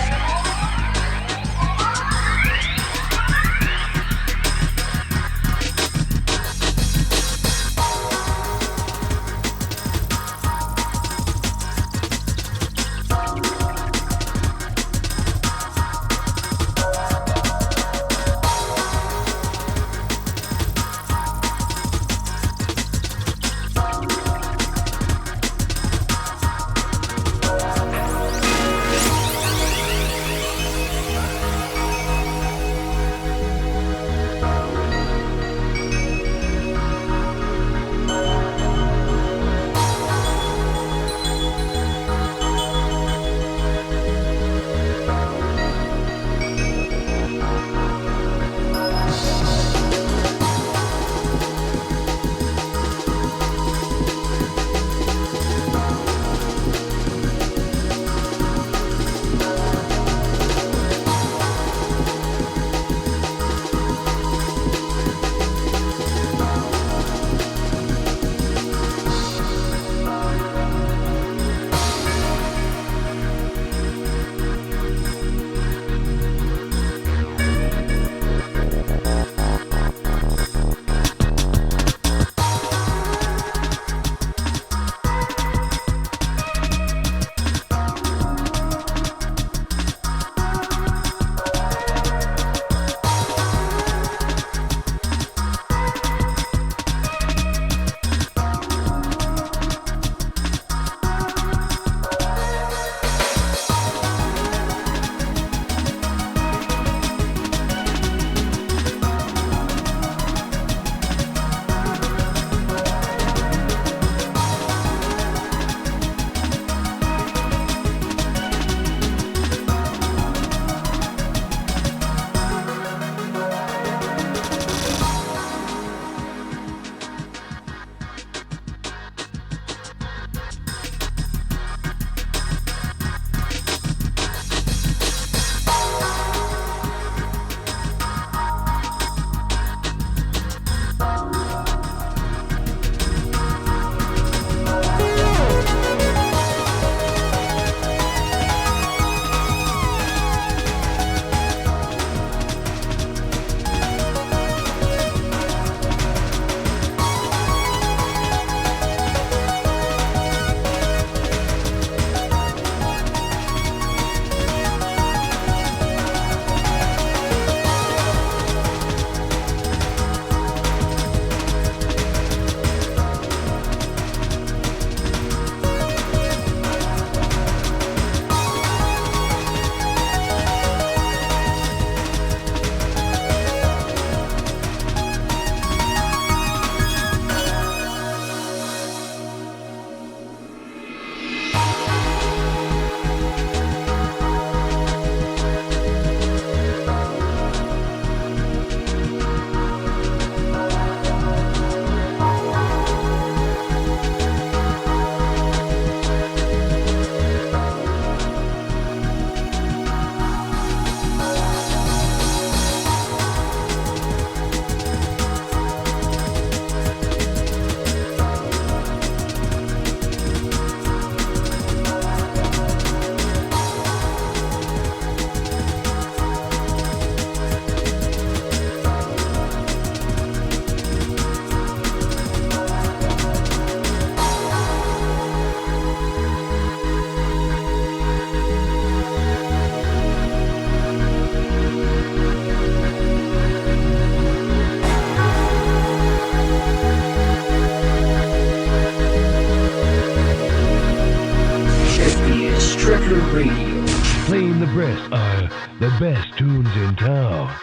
Speaker 5: the best tunes in town.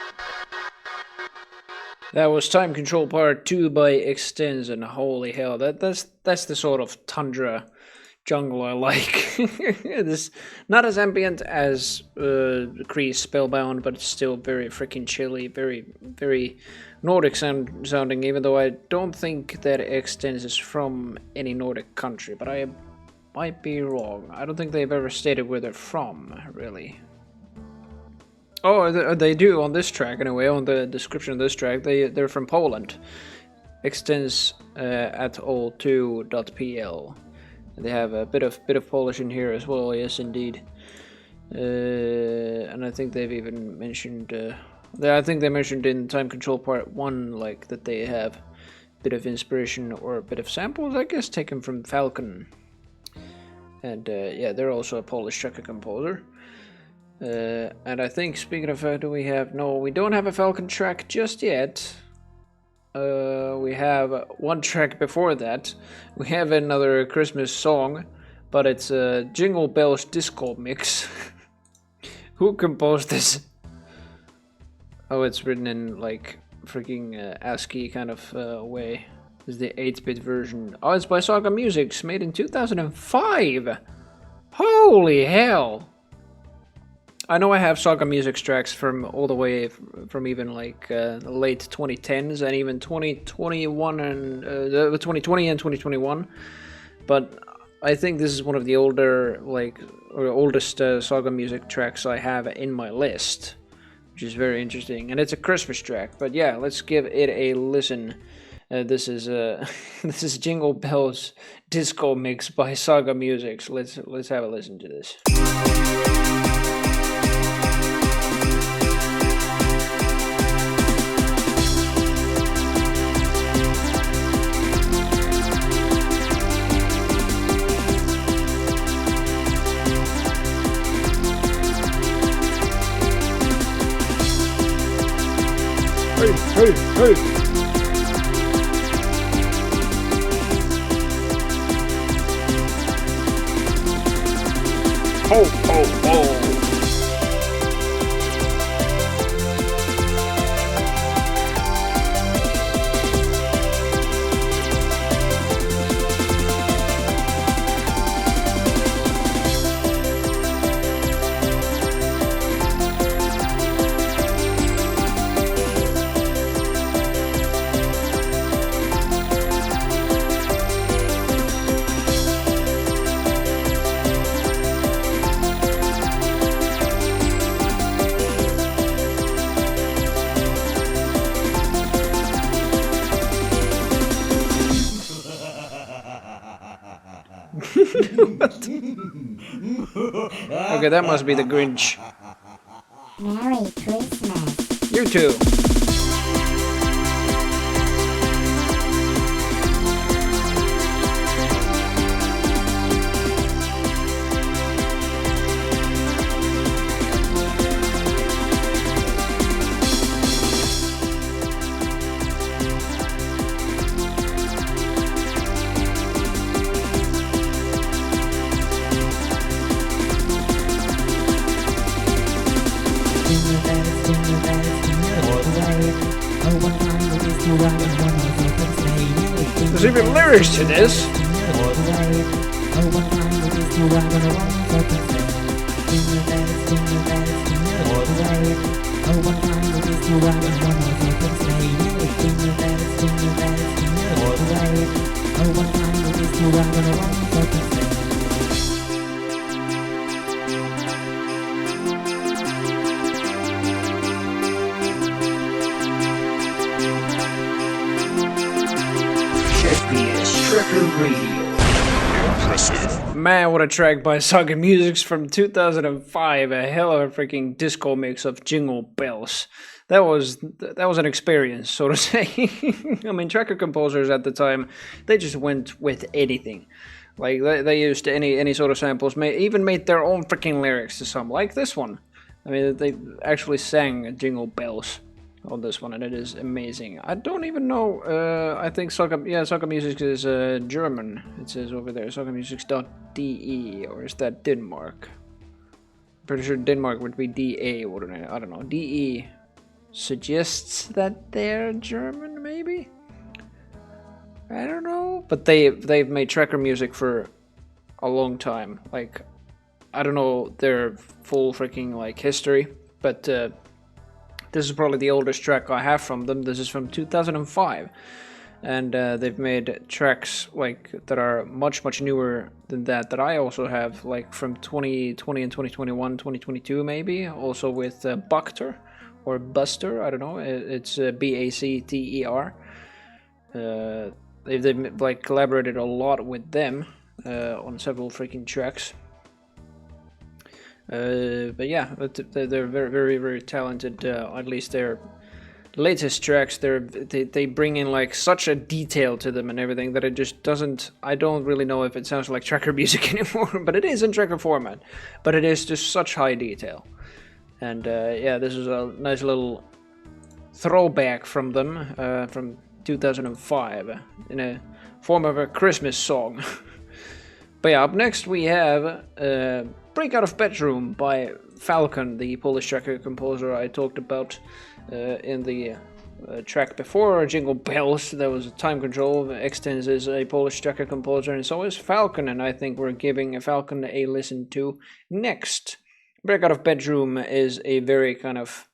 Speaker 4: That was Time Control Part 2 by Extens, and holy hell, that's the sort of tundra jungle I like. It's not as ambient as Kree's Spellbound, but it's still very freaking chilly, very, very Nordic sounding, even though I don't think that Extens is from any Nordic country, but I might be wrong. I don't think they've ever stated where they're from, really. Oh, they do on this track anyway. On the description of this track, they're from Poland. Extens at all2.pl. They have a bit of Polish in here as well. Yes, indeed. And I think they've even mentioned. I think they mentioned in Time Control Part 1, like that they have a bit of inspiration or a bit of samples, I guess, taken from Falcon. And yeah, they're also a Polish tracker composer. And I think, speaking of, do we have... No, we don't have a Falcon track just yet. We have one track before that. We have another Christmas song, but it's a Jingle Bells disco mix. Who composed this? Oh, it's written in, like, freaking ASCII kind of way. This is the 8-bit version. Oh, it's by Saga Musics, made in 2005! Holy hell! I know I have Saga Music tracks from all the way from even like late 2010s and even 2021 and 2020 and 2021, but I think this is one of the older oldest Saga Music tracks I have in my list, which is very interesting, and it's a Christmas track. But yeah, let's give it a listen. This is this is Jingle Bells disco mix by Saga Music. So let's have a listen to this. Hey! Ho, ho, ho! Okay, that must be the Grinch.
Speaker 7: Merry Christmas.
Speaker 4: You too. There's even lyrics to this.
Speaker 1: FPS Tracker Radio. Impressive.
Speaker 4: Man, what a track by Saga Musics from 2005. A hell of a freaking disco mix of Jingle Bells. That was an experience, so to say. I mean, tracker composers at the time, they just went with anything. Like, they used any sort of samples, even made their own freaking lyrics to some, like this one. I mean, they actually sang Jingle Bells on this one, and it is amazing. I don't even know, I think Saga Music is German. It says over there, sagamusics.de, or is that Denmark? pretty sure Denmark would be DA, wouldn't it? I don't know. DE suggests that they're German, maybe? I don't know. But they've made tracker music for a long time. Like, I don't know their full freaking like history, but this is probably the oldest track I have from them. This is from 2005. And they've made tracks like that are much newer than that I also have, like from 2020 and 2021, 2022 maybe, also with Bacter or Buster, I don't know, it's Bacter. They've like collaborated a lot with them on several freaking tracks. But yeah, they're very talented. At least their latest tracks, they bring in like such a detail to them and everything that it just doesn't. I don't really know if it sounds like tracker music anymore, but it is in tracker format. But it is just such high detail, and yeah, this is a nice little throwback from them from 2005 in a form of a Christmas song. But yeah, up next we have Break Out of Bedroom by Falcon, the Polish tracker composer I talked about in the track before, Jingle Bells. There was a Time Control. Extens is a Polish tracker composer, and so is Falcon, and I think we're giving Falcon a listen to next. Break Out of Bedroom is a very kind of...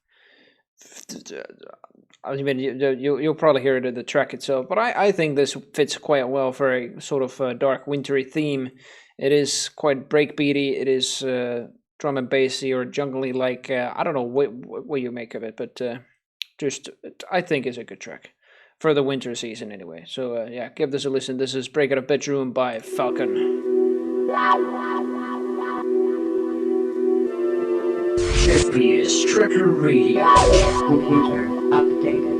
Speaker 4: I mean, you'll probably hear it in the track itself, but I think this fits quite well for a sort of dark, wintry theme. It is quite breakbeaty. It is drum and bassy or jungly, like I don't know what you make of it, but just I think it's a good track for the winter season anyway. So yeah, give this a listen. This is Break Out of Bedroom by Falcon.
Speaker 1: FPS Tracker Radio.
Speaker 6: Computer updated.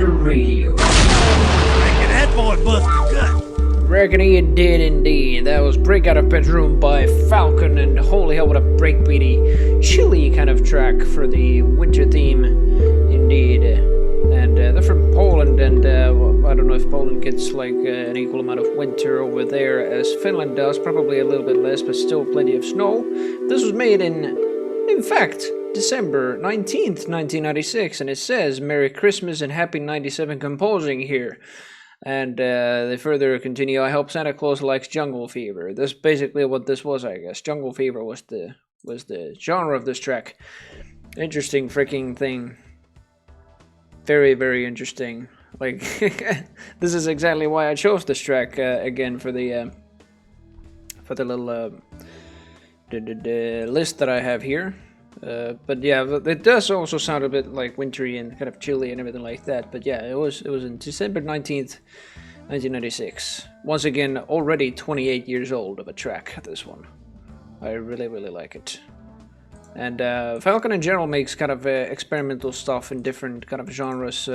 Speaker 1: Tracker Radio.
Speaker 2: Making that boy bust a gut.
Speaker 4: Reckon he did indeed. That was Break Out of Bedroom by Falcon, and holy hell, what a breakbeaty, chilly kind of track for the winter theme, indeed. And they're from Poland, and I don't know if Poland gets like an equal amount of winter over there as Finland does, probably a little bit less, but still plenty of snow. This was made in fact, December 19th, 1996, and it says, Merry Christmas and Happy 97 composing here. And they further continue, I hope Santa Claus likes Jungle Fever. That's basically what this was, I guess. Jungle Fever was the genre of this track. Interesting freaking thing. Very, very interesting. Like, this is exactly why I chose this track again for the little the list that I have here. But yeah, it does also sound a bit like wintry and kind of chilly and everything like that. But yeah, it was in December 19th, 1996. Once again, already 28 years old of a track, this one. I really, really like it. And Falcon in general makes kind of experimental stuff in different kind of genres.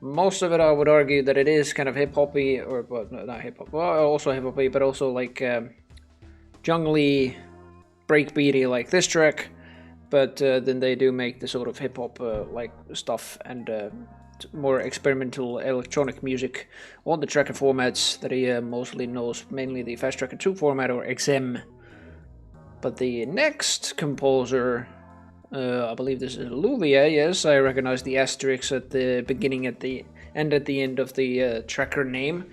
Speaker 4: Most of it, I would argue that it is kind of hip-hoppy, or well, no, not hip-hop, well, also hip-hoppy, but also like jungly, breakbeaty like this track. But then they do make the sort of hip-hop like stuff and more experimental electronic music on the tracker formats that he mostly knows, mainly the Fast Tracker 2 format or XM. But the next composer, I believe this is Luvia, yes, I recognize the asterisk at the beginning, at the end of the tracker name.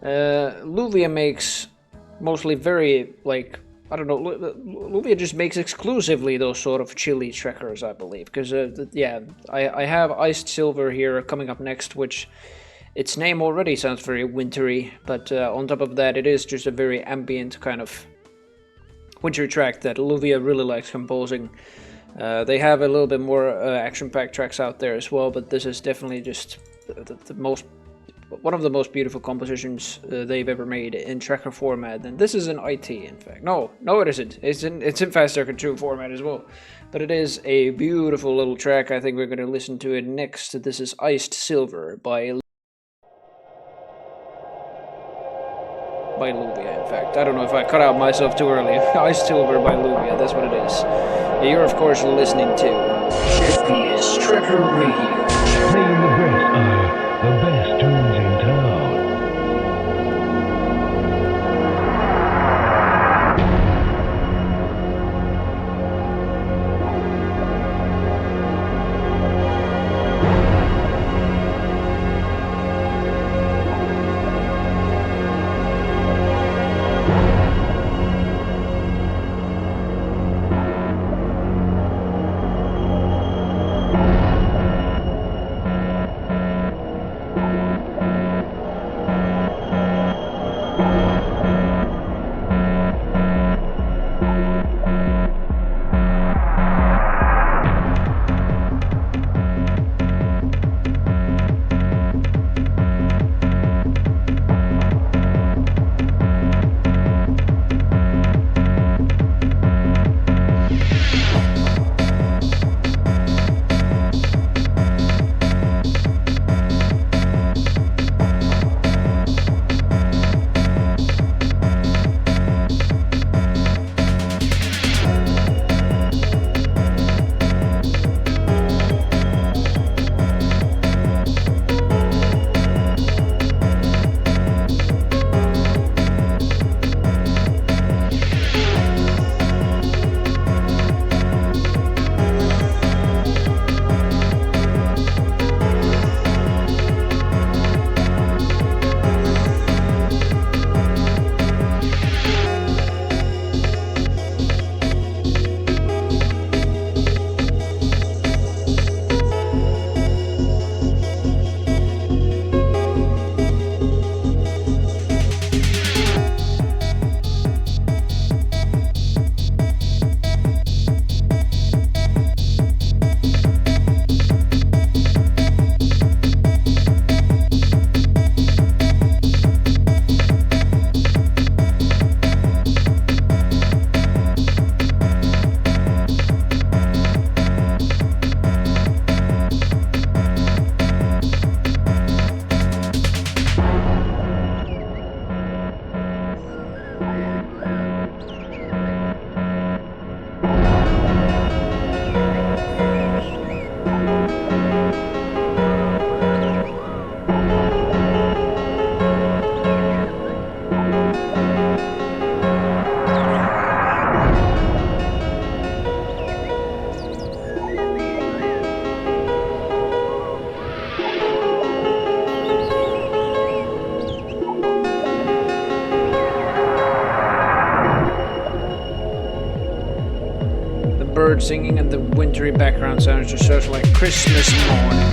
Speaker 4: Luvia makes mostly very, like, I don't know, Luvia just makes exclusively those sort of chilly trackers, I believe. Because, yeah, I have Iced Silver here coming up next, which its name already sounds very wintry. But on top of that, it is just a very ambient kind of wintry track that Luvia really likes composing. They have a little bit more action-packed tracks out there as well, but this is definitely just one of the most beautiful compositions they've ever made in tracker format. And this is in IT, in fact. No, it isn't. It's in Fast Tracker 2 format as well. But it is a beautiful little track. I think we're going to listen to it next. This is Iced Silver by Luvia, in fact. I don't know if I cut out myself too early. Iced Silver by Luvia, that's what it is. You're, of course, listening to
Speaker 1: FPS Tracker Radio.
Speaker 5: Playing the best tunes in town.
Speaker 4: birds singing and the wintry background sounds just sounds like Christmas morning.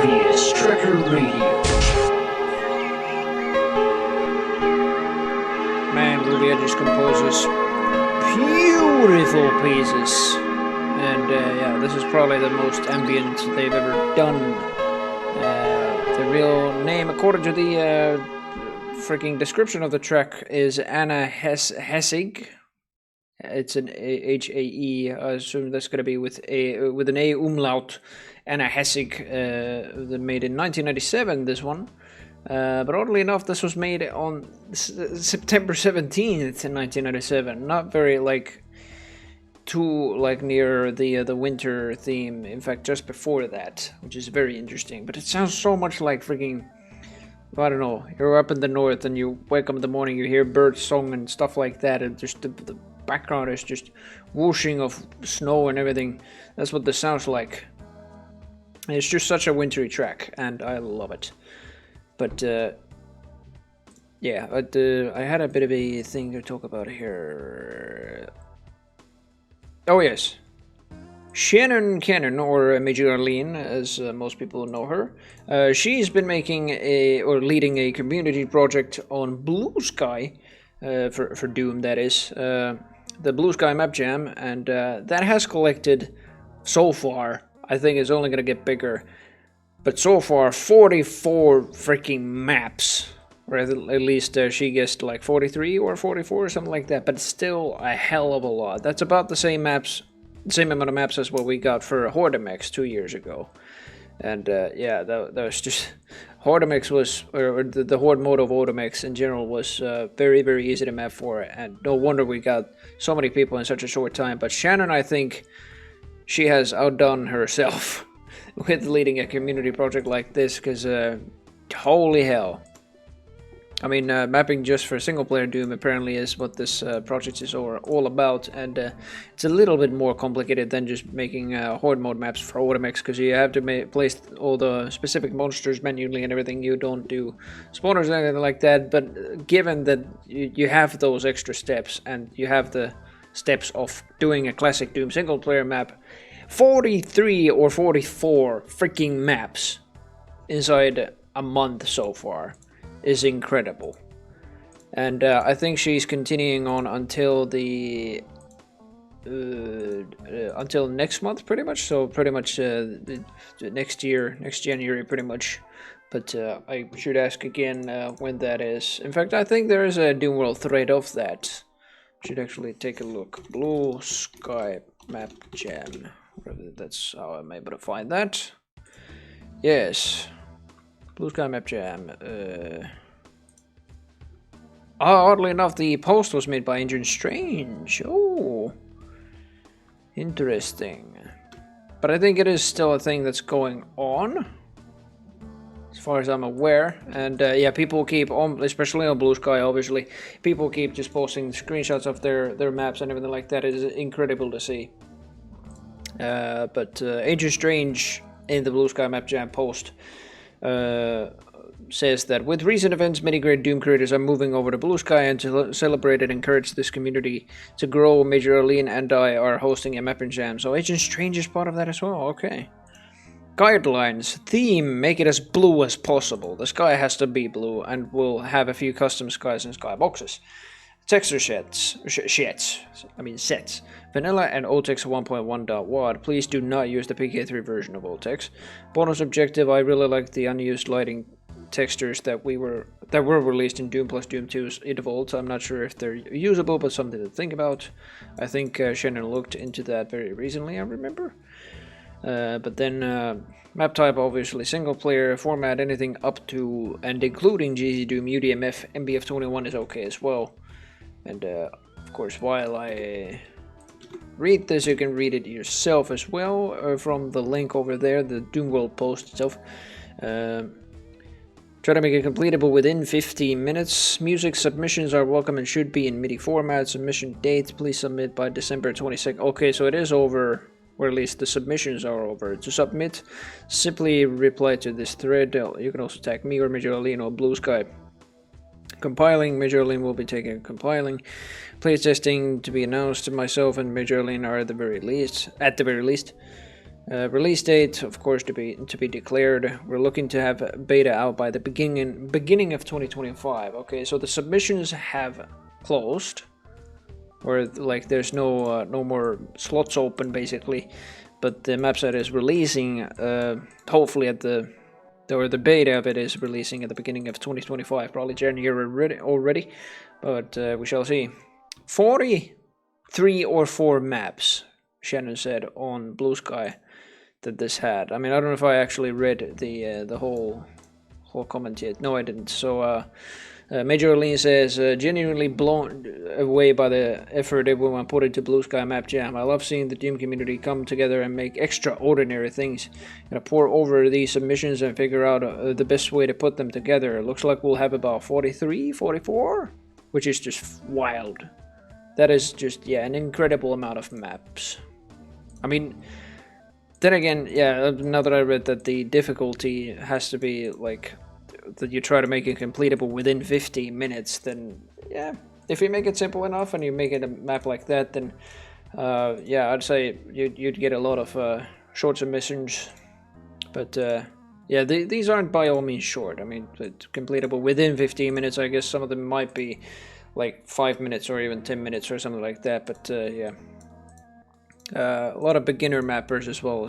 Speaker 1: FPS Tracker Radio.
Speaker 4: Man, Ludia just composes beautiful pieces. And yeah, this is probably the most ambient they've ever done. The real name, according to the freaking description of the track, is Anna Hessig. It's an H-A-E. I assume that's going to be with an A umlaut. Anna Hessig, made in 1997, this one. But oddly enough, this was made on September 17th in 1997. Not very, too, near the winter theme. In fact, just before that, which is very interesting. But it sounds so much like freaking, I don't know, you're up in the north and you wake up in the morning, you hear bird song and stuff like that, and just the background is just whooshing of snow and everything. That's what this sounds like. It's just such a wintry track, and I love it. But yeah, I had a bit of a thing to talk about here. Oh yes, Shannon Cannon, or Major Arlene, as most people know her. She's been making leading a community project on Blue Sky, for Doom, that is, the Blue Sky Map Jam, and that has collected so far. I think it's only gonna get bigger, but so far 44 freaking maps, or at least she guessed 43 or 44 or something like that. But still a hell of a lot. That's about the same amount of maps as what we got for Hordemex 2 years ago. And yeah, that was just Hordemex was, or the Horde mode of Hordemex in general was very, very easy to map for, and no wonder we got so many people in such a short time. But Shannon, I think she has outdone herself with leading a community project like this, because holy hell. I mean, mapping just for single-player Doom apparently is what this project is all about, and it's a little bit more complicated than just making Horde mode maps for Hordemex, because you have to place all the specific monsters manually and everything. You don't do spawners or anything like that, but given that you have those extra steps, and you have the steps of doing a classic Doom single-player map, 43 or 44 freaking maps inside a month so far is incredible. And I think she's continuing on until the until next month, pretty much. So pretty much next year, next January, pretty much. But I should ask again when that is. In fact, I think there is a Doom World thread of that. Should actually take a look. Blue Sky Map Jam. That's how I'm able to find that. Yes. Blue Sky Map Jam. Oddly enough, the post was made by Engine Strange. Oh, interesting. but I think it is still a thing that's going on, as far as I'm aware. And yeah, people keep on, especially on Blue Sky, obviously, people keep just posting screenshots of their maps and everything like that. It is incredible to see. But Agent Strange in the Blue Sky Map Jam post says that with recent events, many great Doom creators are moving over to Blue Sky, and to celebrate and encourage this community to grow, Major Arlene and I are hosting a mapping jam. So Agent Strange is part of that as well. Okay. Guidelines. Theme. Make it as blue as possible. The sky has to be blue, and we'll have a few custom skies and skyboxes. Texture sets. Vanilla and OTEX 1.1.WAD. Please do not use the PK3 version of OTEX. Bonus objective. I really like the unused lighting textures that were released in Doom plus Doom 2's Evolved. I'm not sure if they're usable, but something to think about. I think Shannon looked into that very recently, I remember. But then map type, obviously single player, format anything up to and including GZ Doom, UDMF, MBF21 is okay as well. And of course, while I read this, you can read it yourself as well from the link over there, the Doom World post itself. Try to make it completable within 15 minutes. Music submissions are welcome and should be in MIDI format. Submission date, please submit by December 22nd. Okay, so it is over, or at least the submissions are over. To submit, simply reply to this thread. You can also tag me or Major Arlene or Blue Sky. Compiling, Major Arlene will be taking compiling. Playtesting to be announced. Myself and Major Arlene are at the very least. Release date, of course, to be declared. We're looking to have beta out by the beginning of 2025. Okay, so the submissions have closed, or like there's no more slots open basically, but the map set is releasing. Hopefully the beta of it is releasing at the beginning of 2025, probably January already, but we shall see. 43 or 4 maps, Shannon said on Blue Sky that this had. I mean, I don't know if I actually read the whole comment yet. No, I didn't. So Major Arlene says, genuinely blown away by the effort everyone put into Blue Sky Map Jam. I love seeing the Doom community come together and make extraordinary things. Gonna pour over these submissions and figure out the best way to put them together. Looks like we'll have about 43, 44, which is just wild. That is just, yeah, an incredible amount of maps. I mean, then again, yeah, now that I read that the difficulty has to be like that you try to make it completable within 15 minutes, then yeah, if you make it simple enough and you make it a map like that, then yeah, I'd say you'd get a lot of short submissions. But yeah, these aren't by all means short. I mean, completable within 15 minutes. I guess some of them might be like 5 minutes or even 10 minutes or something like that. But yeah. A lot of beginner mappers as well.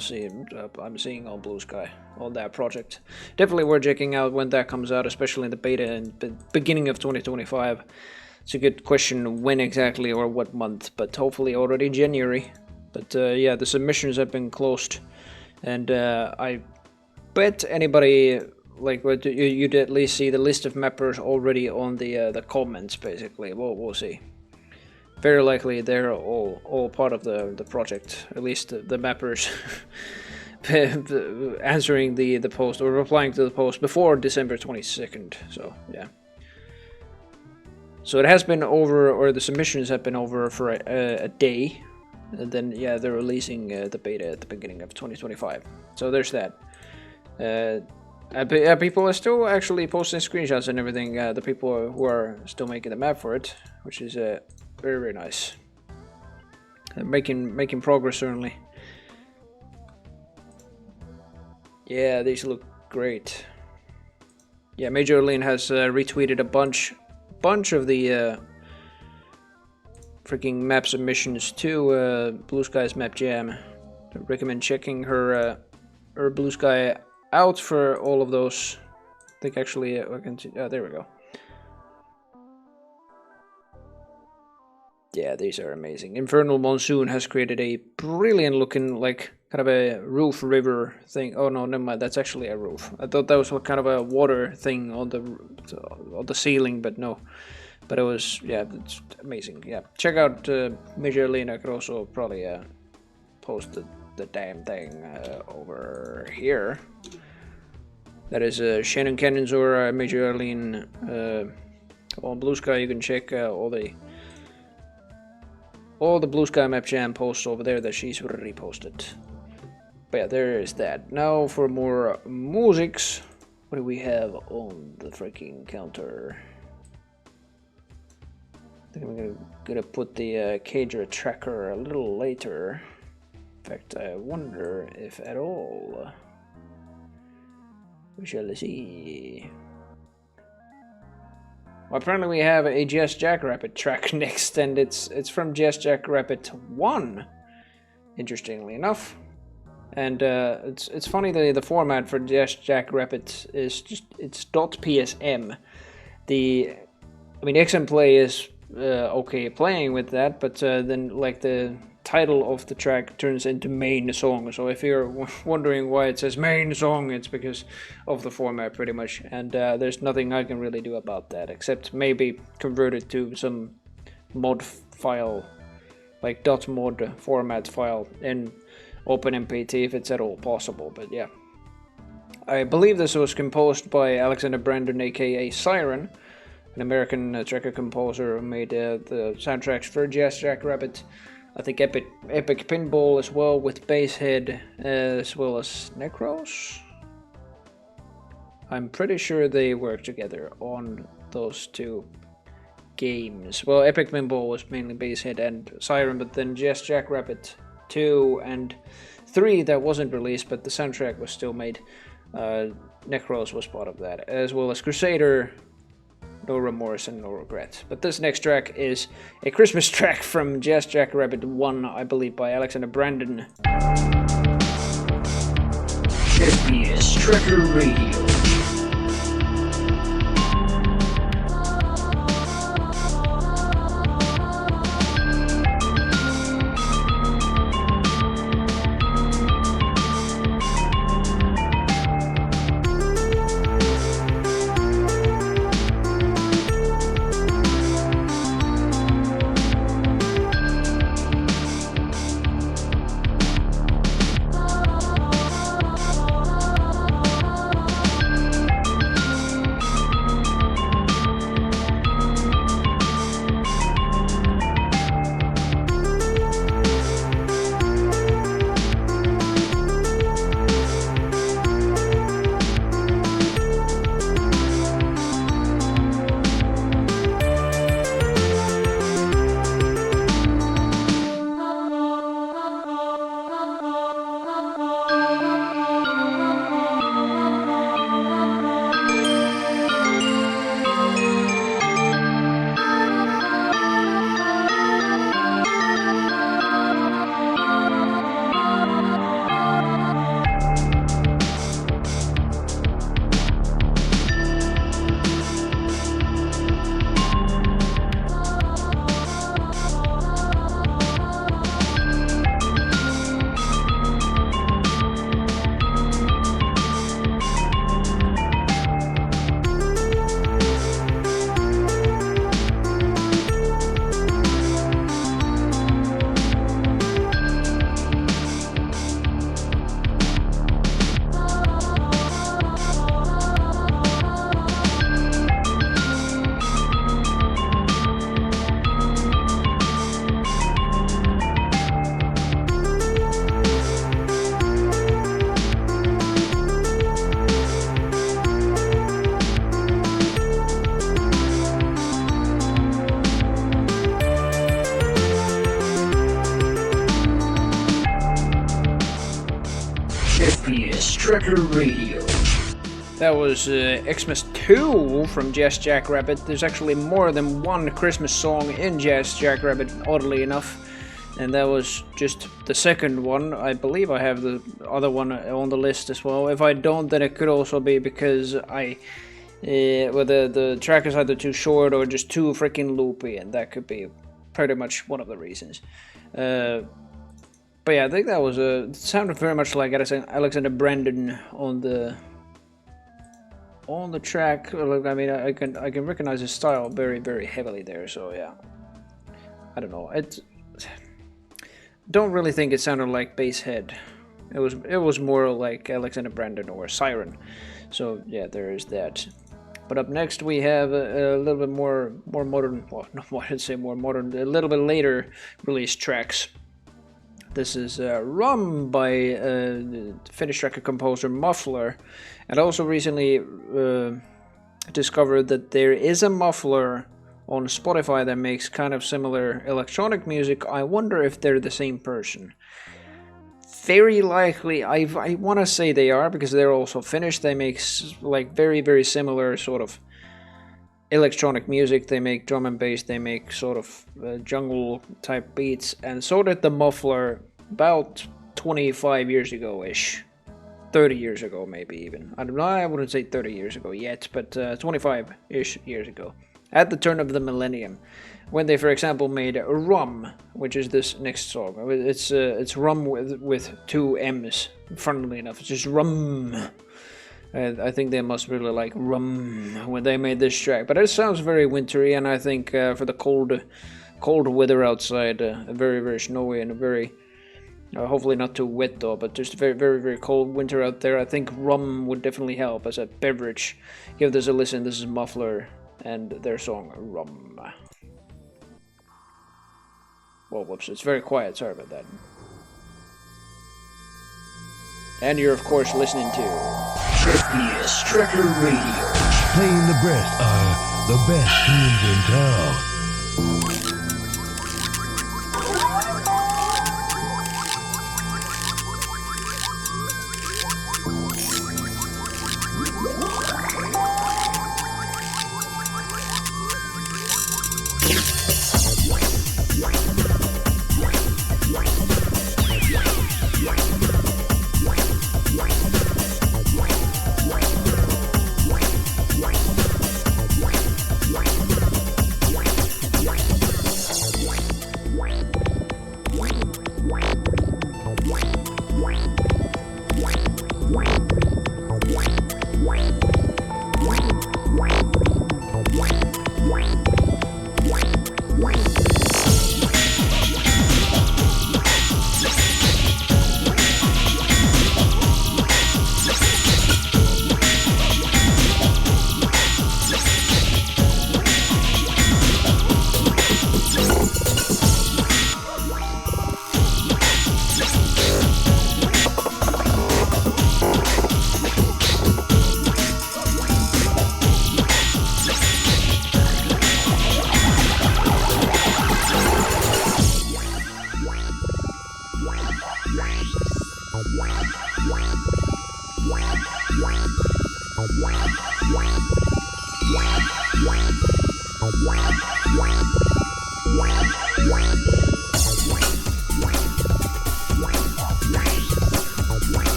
Speaker 4: I'm seeing on Blue Sky on that project. Definitely worth checking out when that comes out, especially in the beta in the beginning of 2025. It's a good question when exactly or what month, but hopefully already in January. But yeah, the submissions have been closed, and I bet anybody like you'd at least see the list of mappers already on the comments. Basically, we'll see. Very likely they're all part of the project, at least the mappers answering the post or replying to the post before December 22nd. So yeah. So it has been over, or the submissions have been over for a day, and then yeah, they're releasing the beta at the beginning of 2025. So there's that. People are still actually posting screenshots and everything. The people who are still making the map for it, which is very, very nice. Making progress, certainly. Yeah, these look great. Yeah, Major Arlene has retweeted a bunch of the freaking map submissions to Blue Sky's Map Jam. I recommend checking her Blue Sky out for all of those. I think actually I can see. Oh, there we go. Yeah, these are amazing. Infernal Monsoon has created a brilliant looking, like, kind of a roof river thing. Oh no, never mind, that's actually a roof. I thought that was kind of a water thing on the ceiling, but no. But it was, yeah, it's amazing. Yeah, check out Major Arlene. I could also probably post the damn thing over here. That is Shannon Cannons or Major Arlene on Blue Sky. You can check all the Blue Sky Map Jam posts over there that she's already posted. But yeah, there is that. Now for more musics. What do we have on the freaking counter? I think I'm gonna put the Cager tracker a little later. In fact, I wonder if at all. We shall see. Well, apparently we have a Jazz Jackrabbit track next, and it's from Jazz Jackrabbit 1, interestingly enough. And it's funny that the format for Jazz Jackrabbit is just it's .psm. XMplay is okay playing with that, but then like the title of the track turns into main song. So if you're wondering why it says main song, it's because of the format pretty much, and there's nothing I can really do about that except maybe convert it to some mod file, like .mod format file in OpenMPT if it's at all possible. But yeah, I believe this was composed by Alexander Brandon, aka Siren, an American tracker composer who made the soundtracks for Jazz Jackrabbit. I think Epic Pinball as well, with Basshead, as well as Necros. I'm pretty sure they work together on those two games. Well, Epic Pinball was mainly Basshead and Siren, but then Jazz Jackrabbit 2 and 3 that wasn't released, but the soundtrack was still made. Necros was part of that, as well as Crusader. No remorse and no regret. But this next track is a Christmas track from Jazz Jackrabbit 1, I believe, by Alexander Brandon.
Speaker 1: FPS Tracker Radio. FPS Tracker Radio.
Speaker 4: That was Xmas 2 from Jazz Jackrabbit. There's actually more than one Christmas song in Jazz Jackrabbit, oddly enough. And that was just the second one. I believe I have the other one on the list as well. If I don't, then it could also be because the track is either too short or just too freaking loopy, and that could be pretty much one of the reasons. But yeah, I think that was it sounded very much like Alexander Brandon on the track. Look, I mean, I can recognize his style very, very heavily there. So yeah, I don't know. don't really think it sounded like Basshead. It was more like Alexander Brandon or Siren. So yeah, there is that. But up next we have a little bit more modern. Well, no, I should say more modern. A little bit later released tracks. This is Rum by Finnish tracker composer Muffler, and also recently discovered that there is a Muffler on Spotify that makes kind of similar electronic music. I wonder if they're the same person. Very likely, I want to say they are, because they're also Finnish. They make like very, very similar sort of electronic music. They make drum and bass, they make sort of jungle type beats, and so did the Muffler about 25 years ago-ish. 30 years ago maybe even. I don't know, I wouldn't say 30 years ago yet, but 25-ish years ago. At the turn of the millennium, when they, for example, made Rum, which is this next song. It's Rum with two M's, funnily enough. It's just Rum. I think they must really like Rum when they made this track. But it sounds very wintry, and I think for the cold weather outside, very, very snowy and very, hopefully not too wet though, but just very, very, very cold winter out there, I think Rum would definitely help as a beverage. Give this a listen. This is Muffler and their song Rum. Well, whoops, it's very quiet, sorry about that. And you're of course listening to
Speaker 1: FPS Tracker Radio.
Speaker 5: Playing the best tunes in town.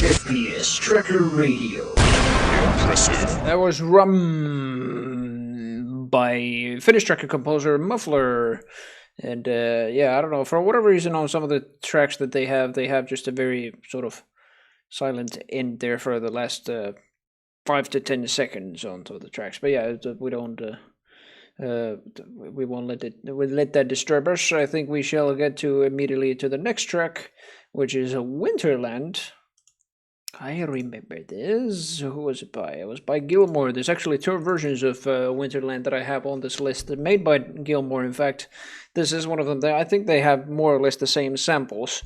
Speaker 1: FPS Tracker Radio.
Speaker 4: That was Rum by Finnish tracker composer Muffler. And yeah, I don't know, for whatever reason on some of the tracks that they have just a very sort of silent end there for the last 5 to 10 seconds on some of the tracks. But yeah, we don't we won't let that disturb us. I think we shall get to immediately to the next track, which is Winterland. I remember this. Who was it by? It was by Gilmore. There's actually 2 versions of Winterland that I have on this list, made by Gilmore. In fact, this is one of them. I think they have more or less the same samples,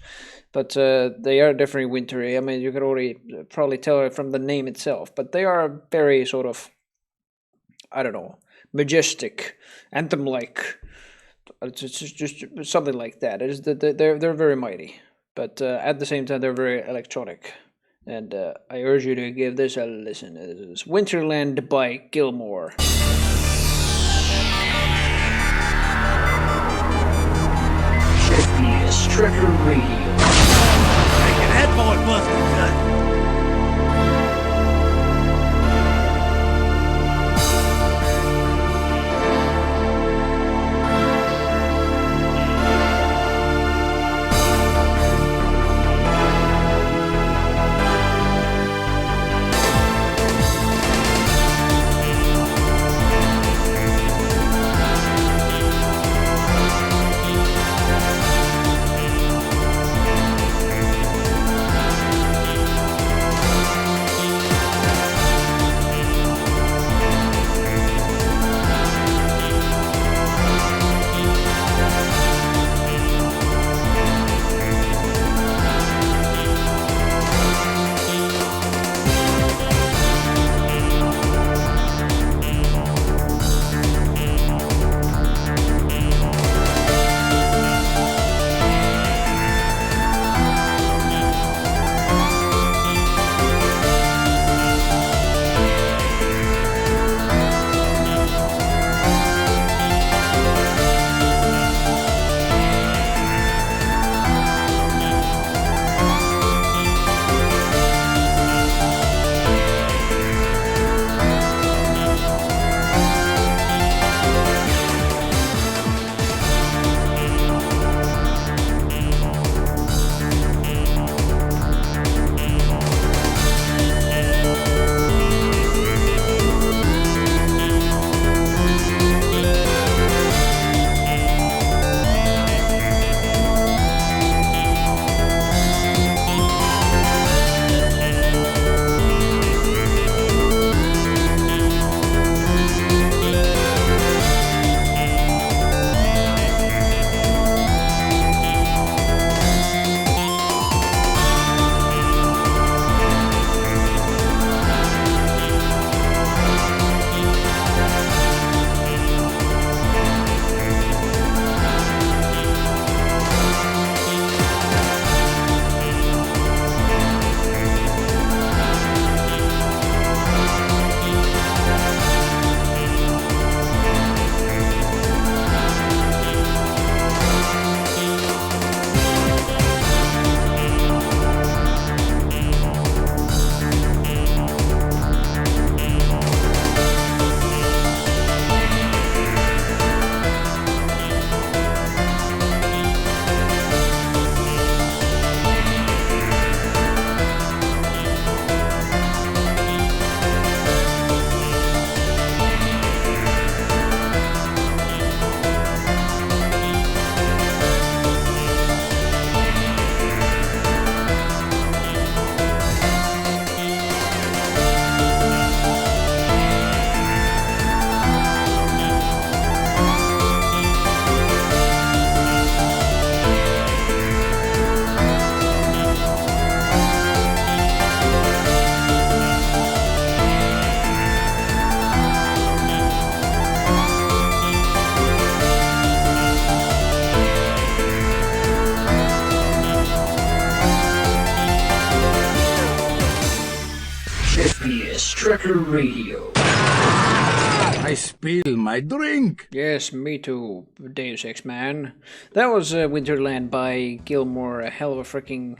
Speaker 4: but they are definitely wintry. I mean, you could already probably tell it from the name itself, but they are very sort of, I don't know, majestic, anthem-like It's just something like that. It is they're very mighty, but at the same time they're very electronic. And I urge you to give this a listen. It is Winterland by Gilmore.
Speaker 1: FPS Tracker Radio.
Speaker 2: Making that boy bust a gut.
Speaker 1: FPS Tracker Radio.
Speaker 2: I spill my drink.
Speaker 4: Yes, me too, Deus Ex Man. That was Winterland by Gilmore. A hell of a freaking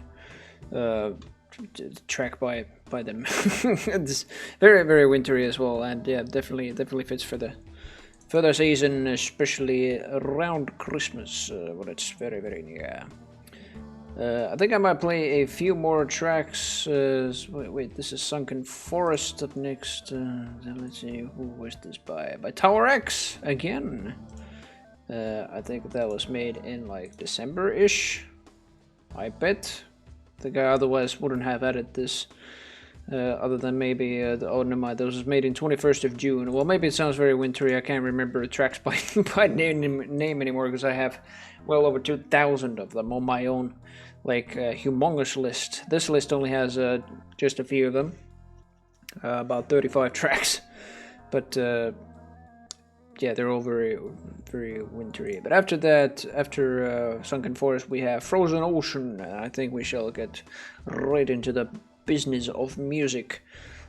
Speaker 4: track by them. It's very, very wintry as well, and yeah, definitely fits for the season, especially around Christmas when it's very, very near. I think I might play a few more tracks. Wait, this is Sunken Forest up next. Let's see, who was this by? By Tower X again. I think that was made in like December-ish. I bet. I think I otherwise wouldn't have added this. Other than maybe, oh never mind, this was made in 21st of June. Well, maybe it sounds very wintry. I can't remember the tracks by name anymore because I have well over 2,000 of them on my own, like, humongous list. This list only has just a few of them, about 35 tracks, but yeah, they're all very very wintry. But after that, after Sunken Forest, we have Frozen Ocean. I think we shall get right into the business of music.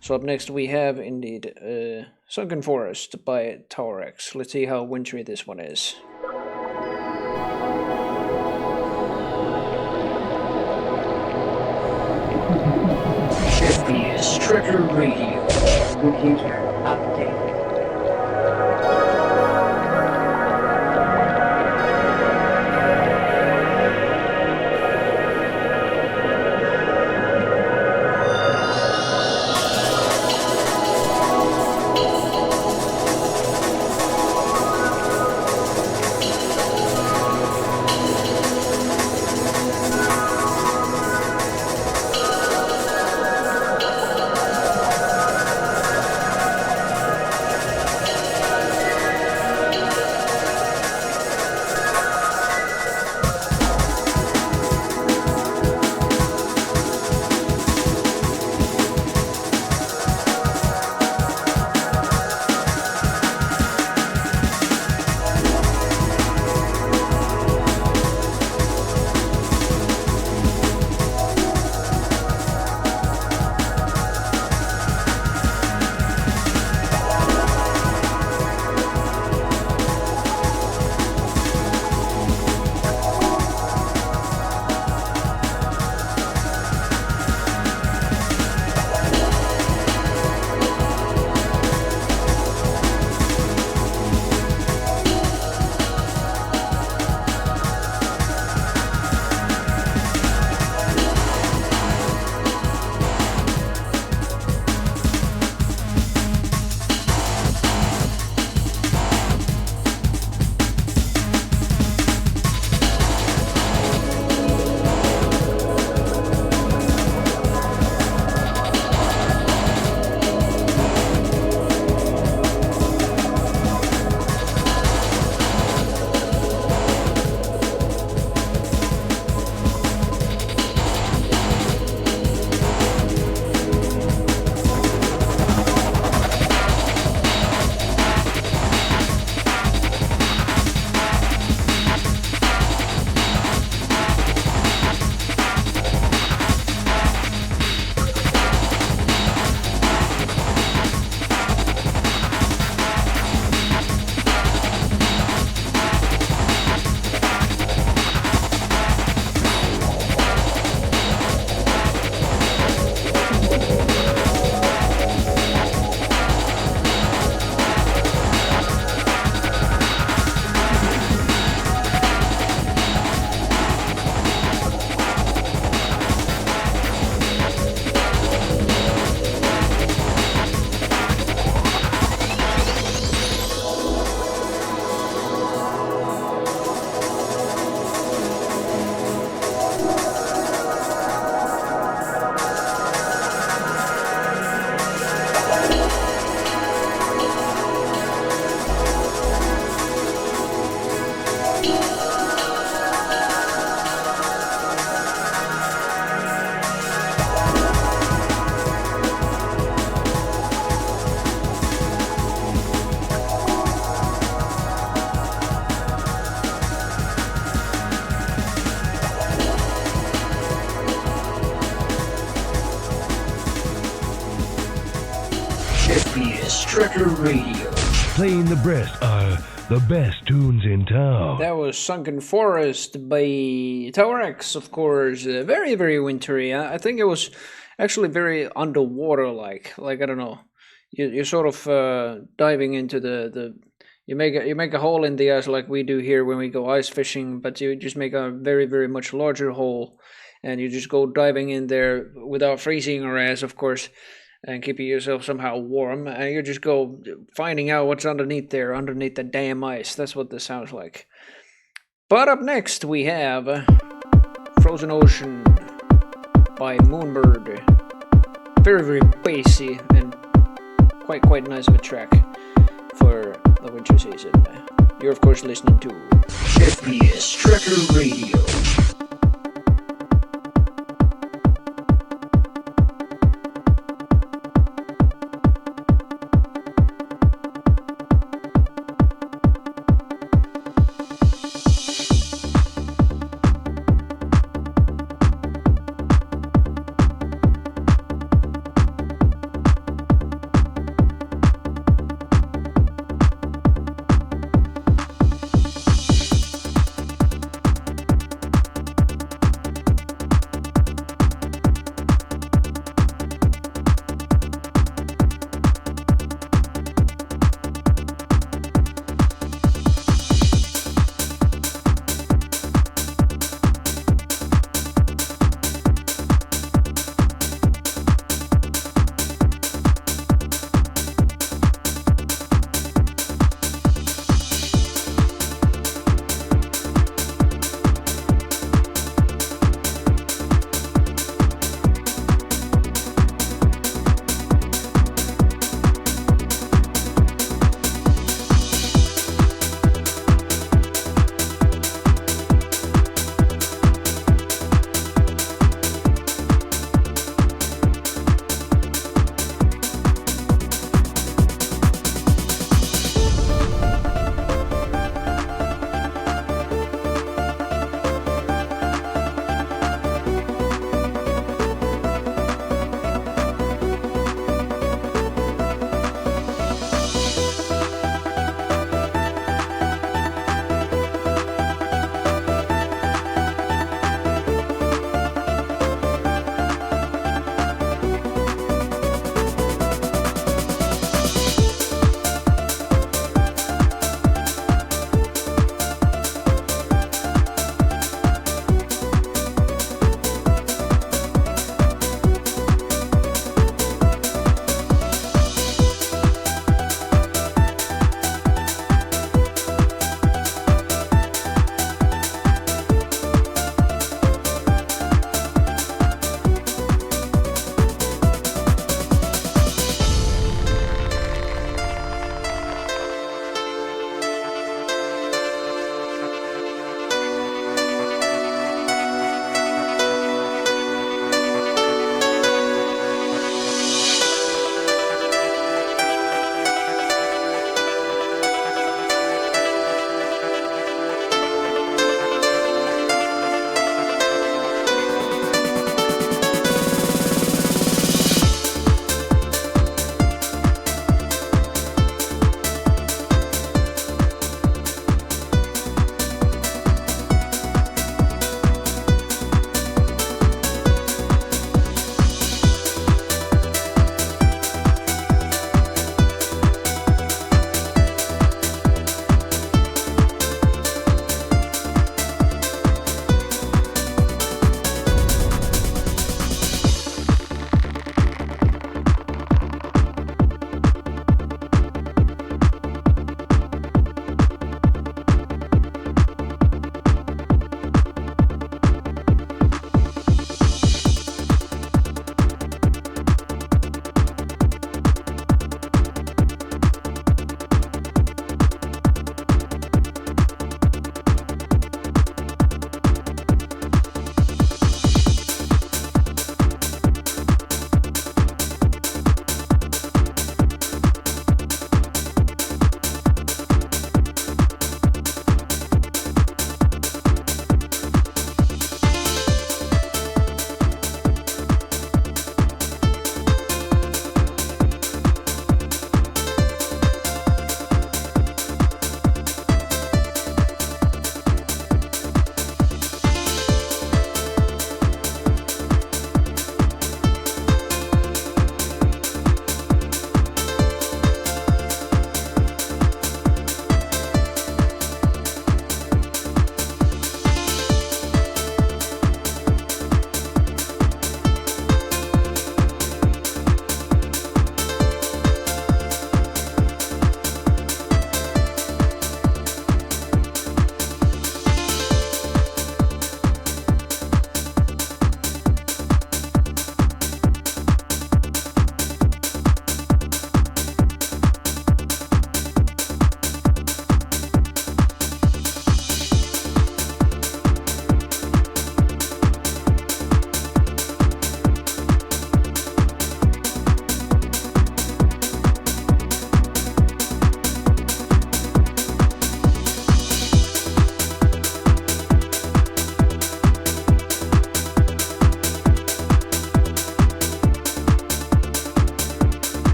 Speaker 4: So up next we have indeed Sunken Forest by Tower X. Let's see how wintry this one is.
Speaker 1: FPS Tracker Radio.
Speaker 6: Computer updated.
Speaker 1: FPS Tracker Radio.
Speaker 5: Playing the best tunes in town.
Speaker 4: That was Sunken Forest by Tower X, of course. Very, very wintry. I think it was actually very underwater-like. Like, I don't know. You're sort of diving into the you make a hole in the ice like we do here when we go ice fishing, but you just make a very, very much larger hole, and you just go diving in there without freezing your ass, of course, and keeping yourself somehow warm, and you just go finding out what's underneath there, underneath the damn ice. That's what this sounds like. But up next we have Frozen Ocean by Moonbird. Very, very bassy and quite nice of a track for the winter season. You're of course listening to
Speaker 1: FPS Tracker Radio.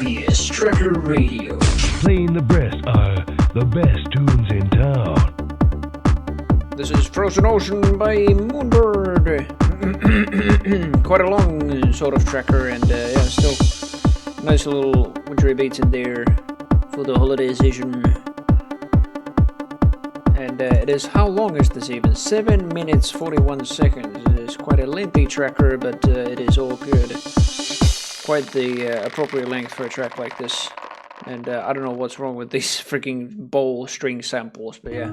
Speaker 1: FPS Tracker Radio.
Speaker 5: Playing the best tunes in town.
Speaker 4: This is Frozen Ocean by Moonbird. Quite a long sort of tracker, and still nice little wintry beats in there for the holiday season. And it is, how long is this even? 7 minutes 41 seconds. It is quite a lengthy tracker, but it is all good. Quite the appropriate length for a track like this. And I don't know what's wrong with these freaking bowl string samples, but yeah,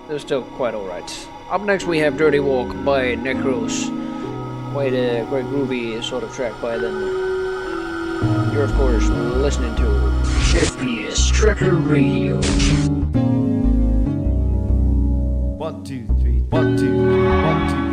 Speaker 4: they're still quite alright. Up next we have Dirty Walk by Necros. Quite a quite groovy sort of track by them. You're of course listening to
Speaker 1: FPS Tracker Radio.
Speaker 8: 1, 2, 3, 1, 2, 1, 2.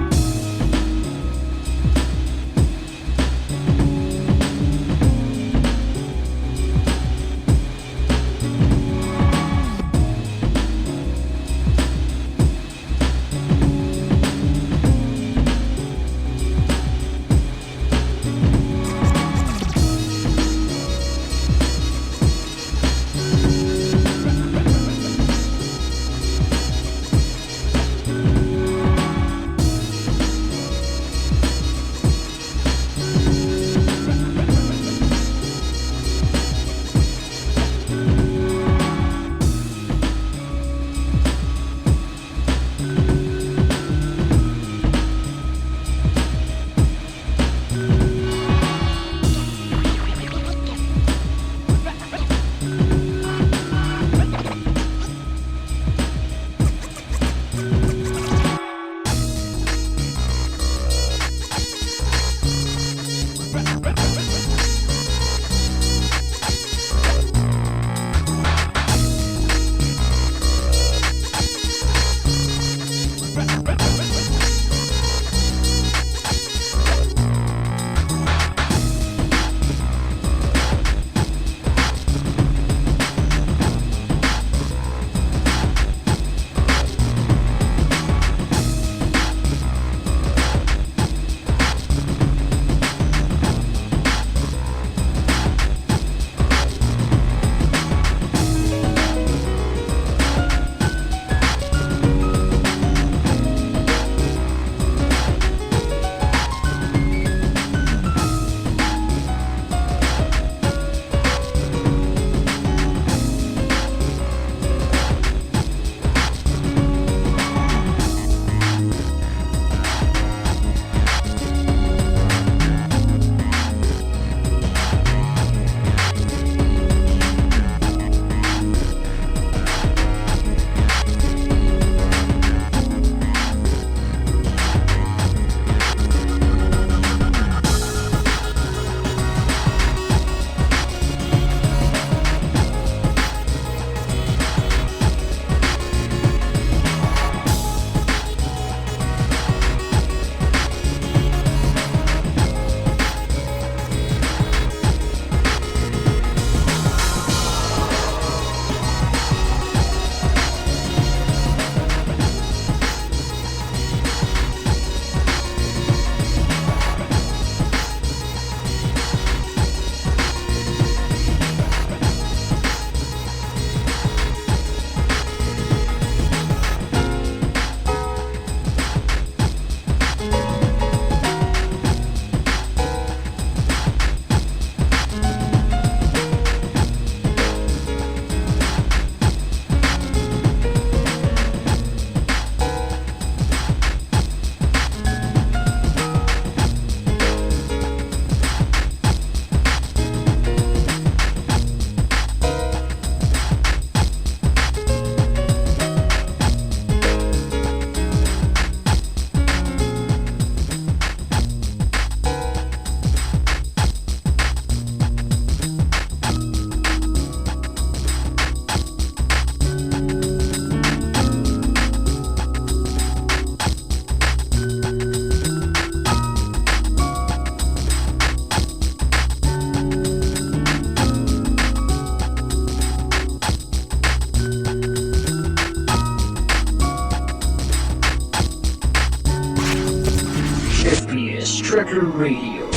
Speaker 1: FPS Tracker Radio.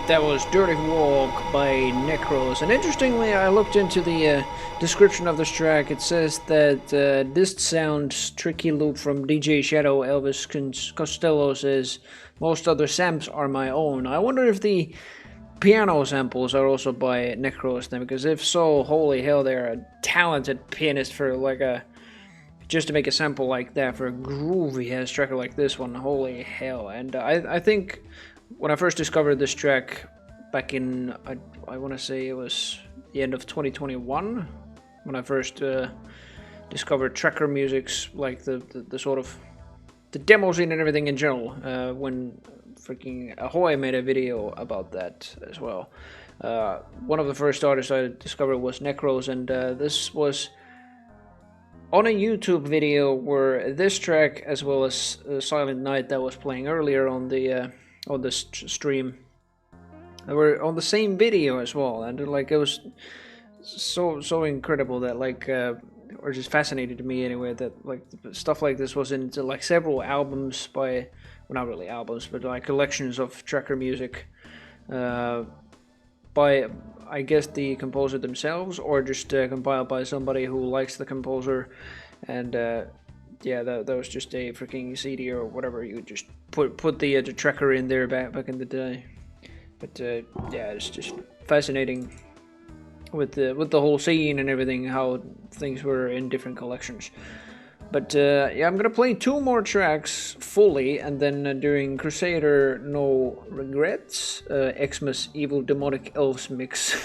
Speaker 4: That was Dirty Walk by Necros. And interestingly, I looked into the description of this track. It says that this sounds tricky loop from DJ Shadow. Elvis Costello says, most other samples are my own. I wonder if the piano samples are also by Necros then, because if so, holy hell, they're a talented pianist for like a... just to make a sample like that for a groovy ass tracker like this one. Holy hell. And I think when I first discovered this track back in, I want to say it was the end of 2021, when I first discovered tracker musics, like the sort of the demo scene and everything in general, when freaking Ahoy made a video about that as well. One of the first artists I discovered was Necros, and this was on a YouTube video where this track, as well as Silent Night that was playing earlier on the stream, were on the same video as well, and like it was so incredible that like or just fascinated me anyway, that like stuff like this was into like several albums by, well, not really albums, but like collections of tracker music by, I guess, the composer themselves, or just compiled by somebody who likes the composer. And yeah, that was just a freaking CD or whatever. You just put the tracker in there back in the day. But yeah, it's just fascinating with the whole scene and everything, how things were in different collections. But yeah, I'm gonna play 2 more tracks fully, and then during Crusader No Regrets, Xmas Evil Demonic Elves mix,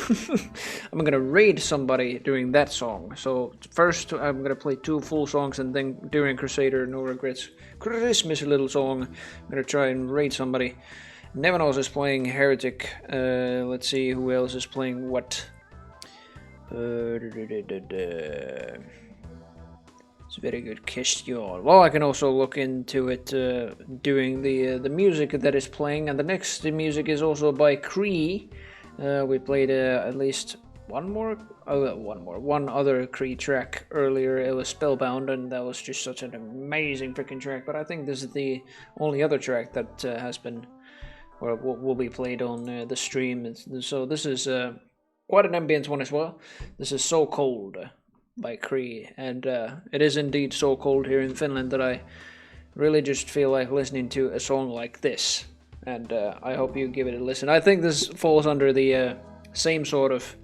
Speaker 4: I'm gonna raid somebody during that song. So first I'm gonna play 2 full songs, and then during Crusader No Regrets Christmas little song, I'm gonna try and raid somebody. Nevanos is playing Heretic. Let's see who else is playing what. It's a very good question. Well, I can also look into it doing the music that is playing, and the next music is also by Cree. We played at least one other Cree track earlier. It was Spellbound, and that was just such an amazing freaking track. But I think this is the only other track that has been, or will be played on the stream. So this is quite an ambient one as well. This is So Cold by Cree, and it is indeed so cold here in Finland that I really just feel like listening to a song like this, and I hope you give it a listen. I think this falls under the same sort of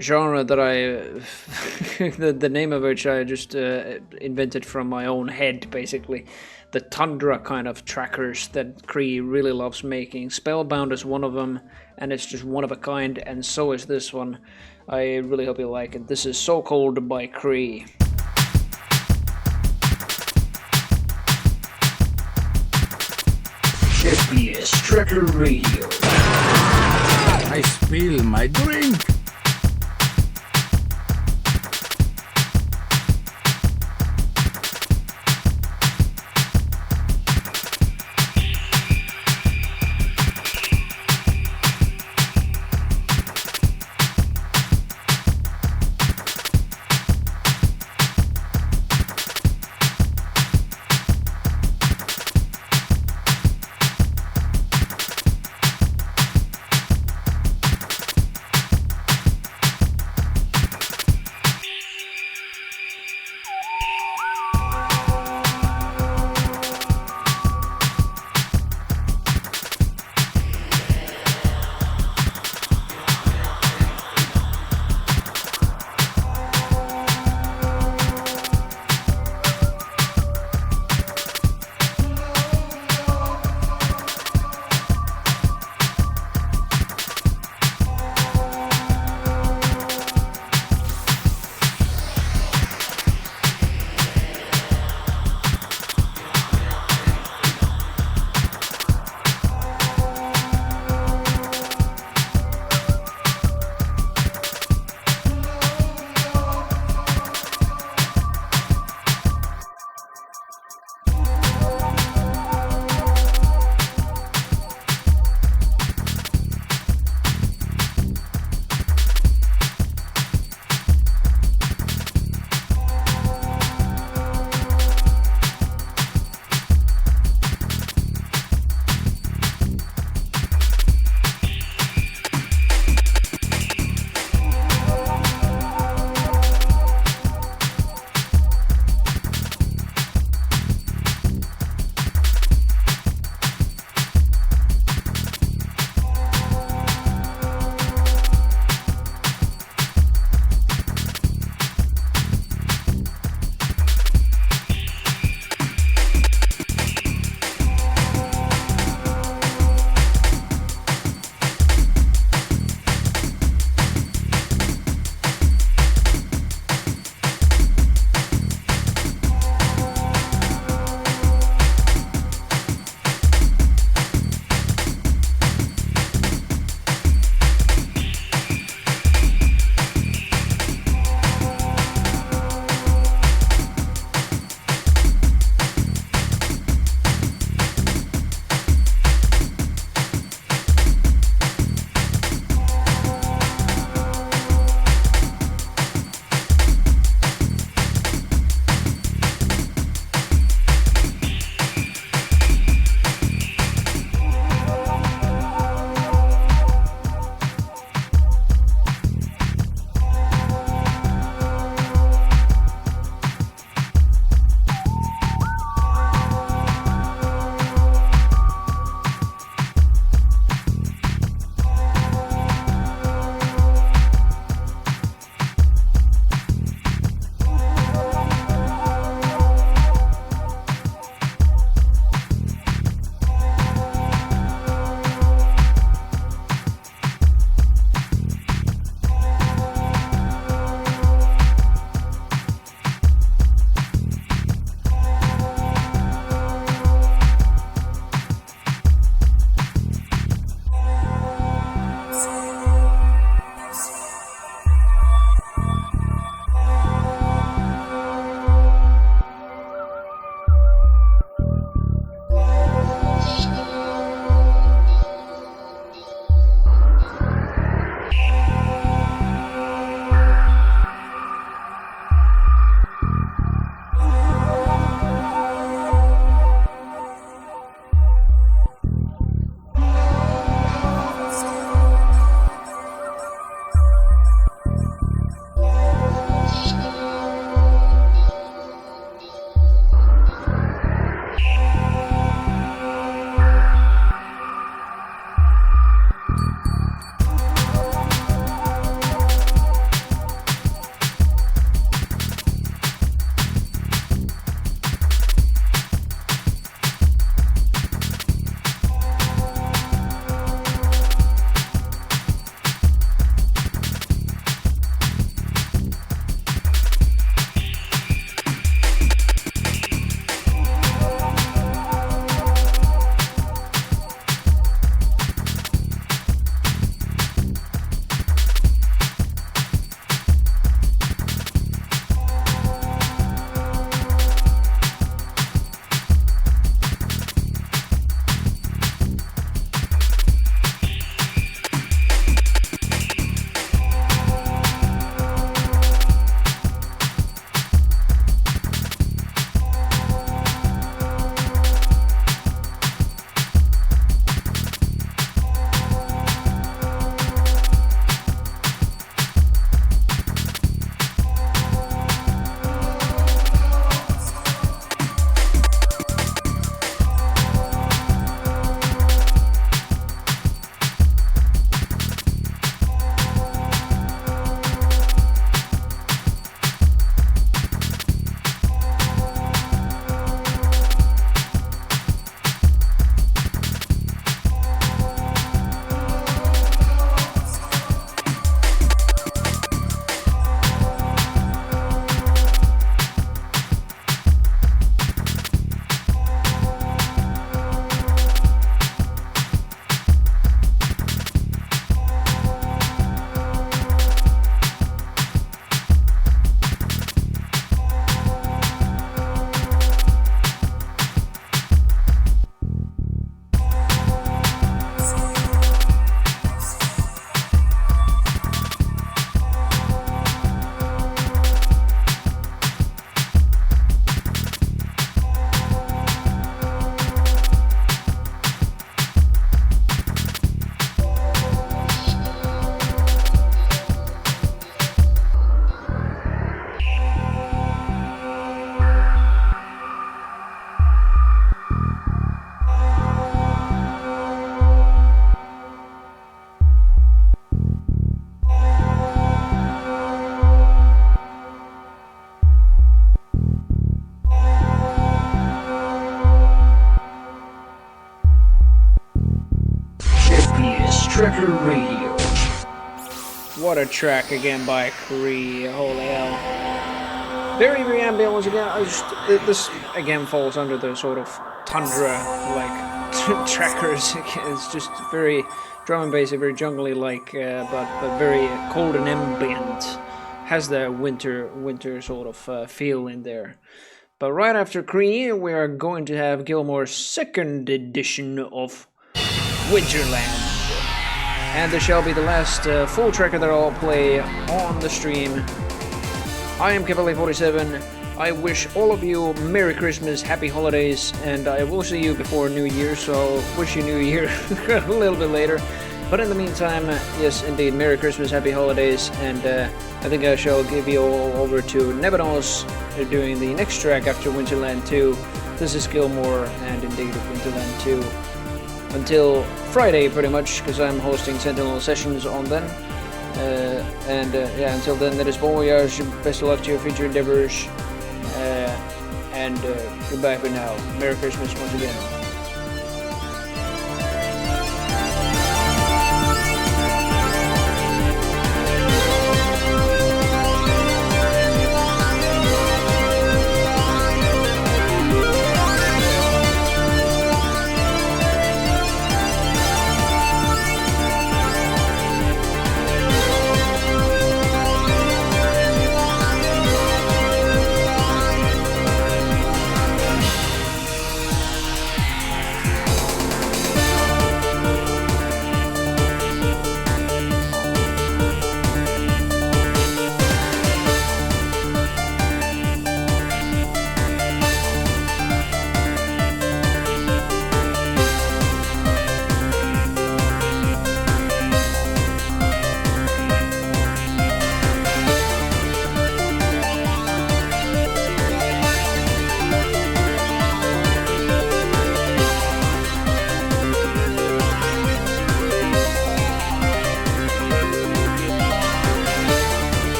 Speaker 4: genre that the name of which I just invented from my own head, basically. The tundra kind of trackers that Cree really loves making. Spellbound is one of them, and it's just one of a kind, and so is this one. I really hope you like it. This is So Cold by Cree.
Speaker 1: FPS Tracker Radio.
Speaker 2: I spill my drink.
Speaker 1: Tracker Radio.
Speaker 4: What a track again by Cree, holy hell. Very, very ambient once again. This again falls under the sort of tundra like trackers. It's just very drum and bassy, very jungly like, but very cold and ambient. Has the winter sort of feel in there. But right after Cree, we are going to have Gilmore's second edition of Winterland. And this shall be the last full tracker that I'll play on the stream. I am Cavalier47. I wish all of you Merry Christmas, Happy Holidays, and I will see you before New Year, so wish you New Year a little bit later. But in the meantime, yes, indeed, Merry Christmas, Happy Holidays, and I think I shall give you all over to Nebanos doing the next track after Winterland 2. This is Gilmore, and indeed Winterland 2. Until Friday, pretty much, because I'm hosting Sentinel sessions on then. Yeah, until then, that is bon voyage, best of luck to your future endeavors, and goodbye for now. Merry Christmas once again.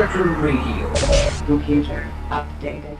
Speaker 1: Tracker Radio.
Speaker 6: Computer updated.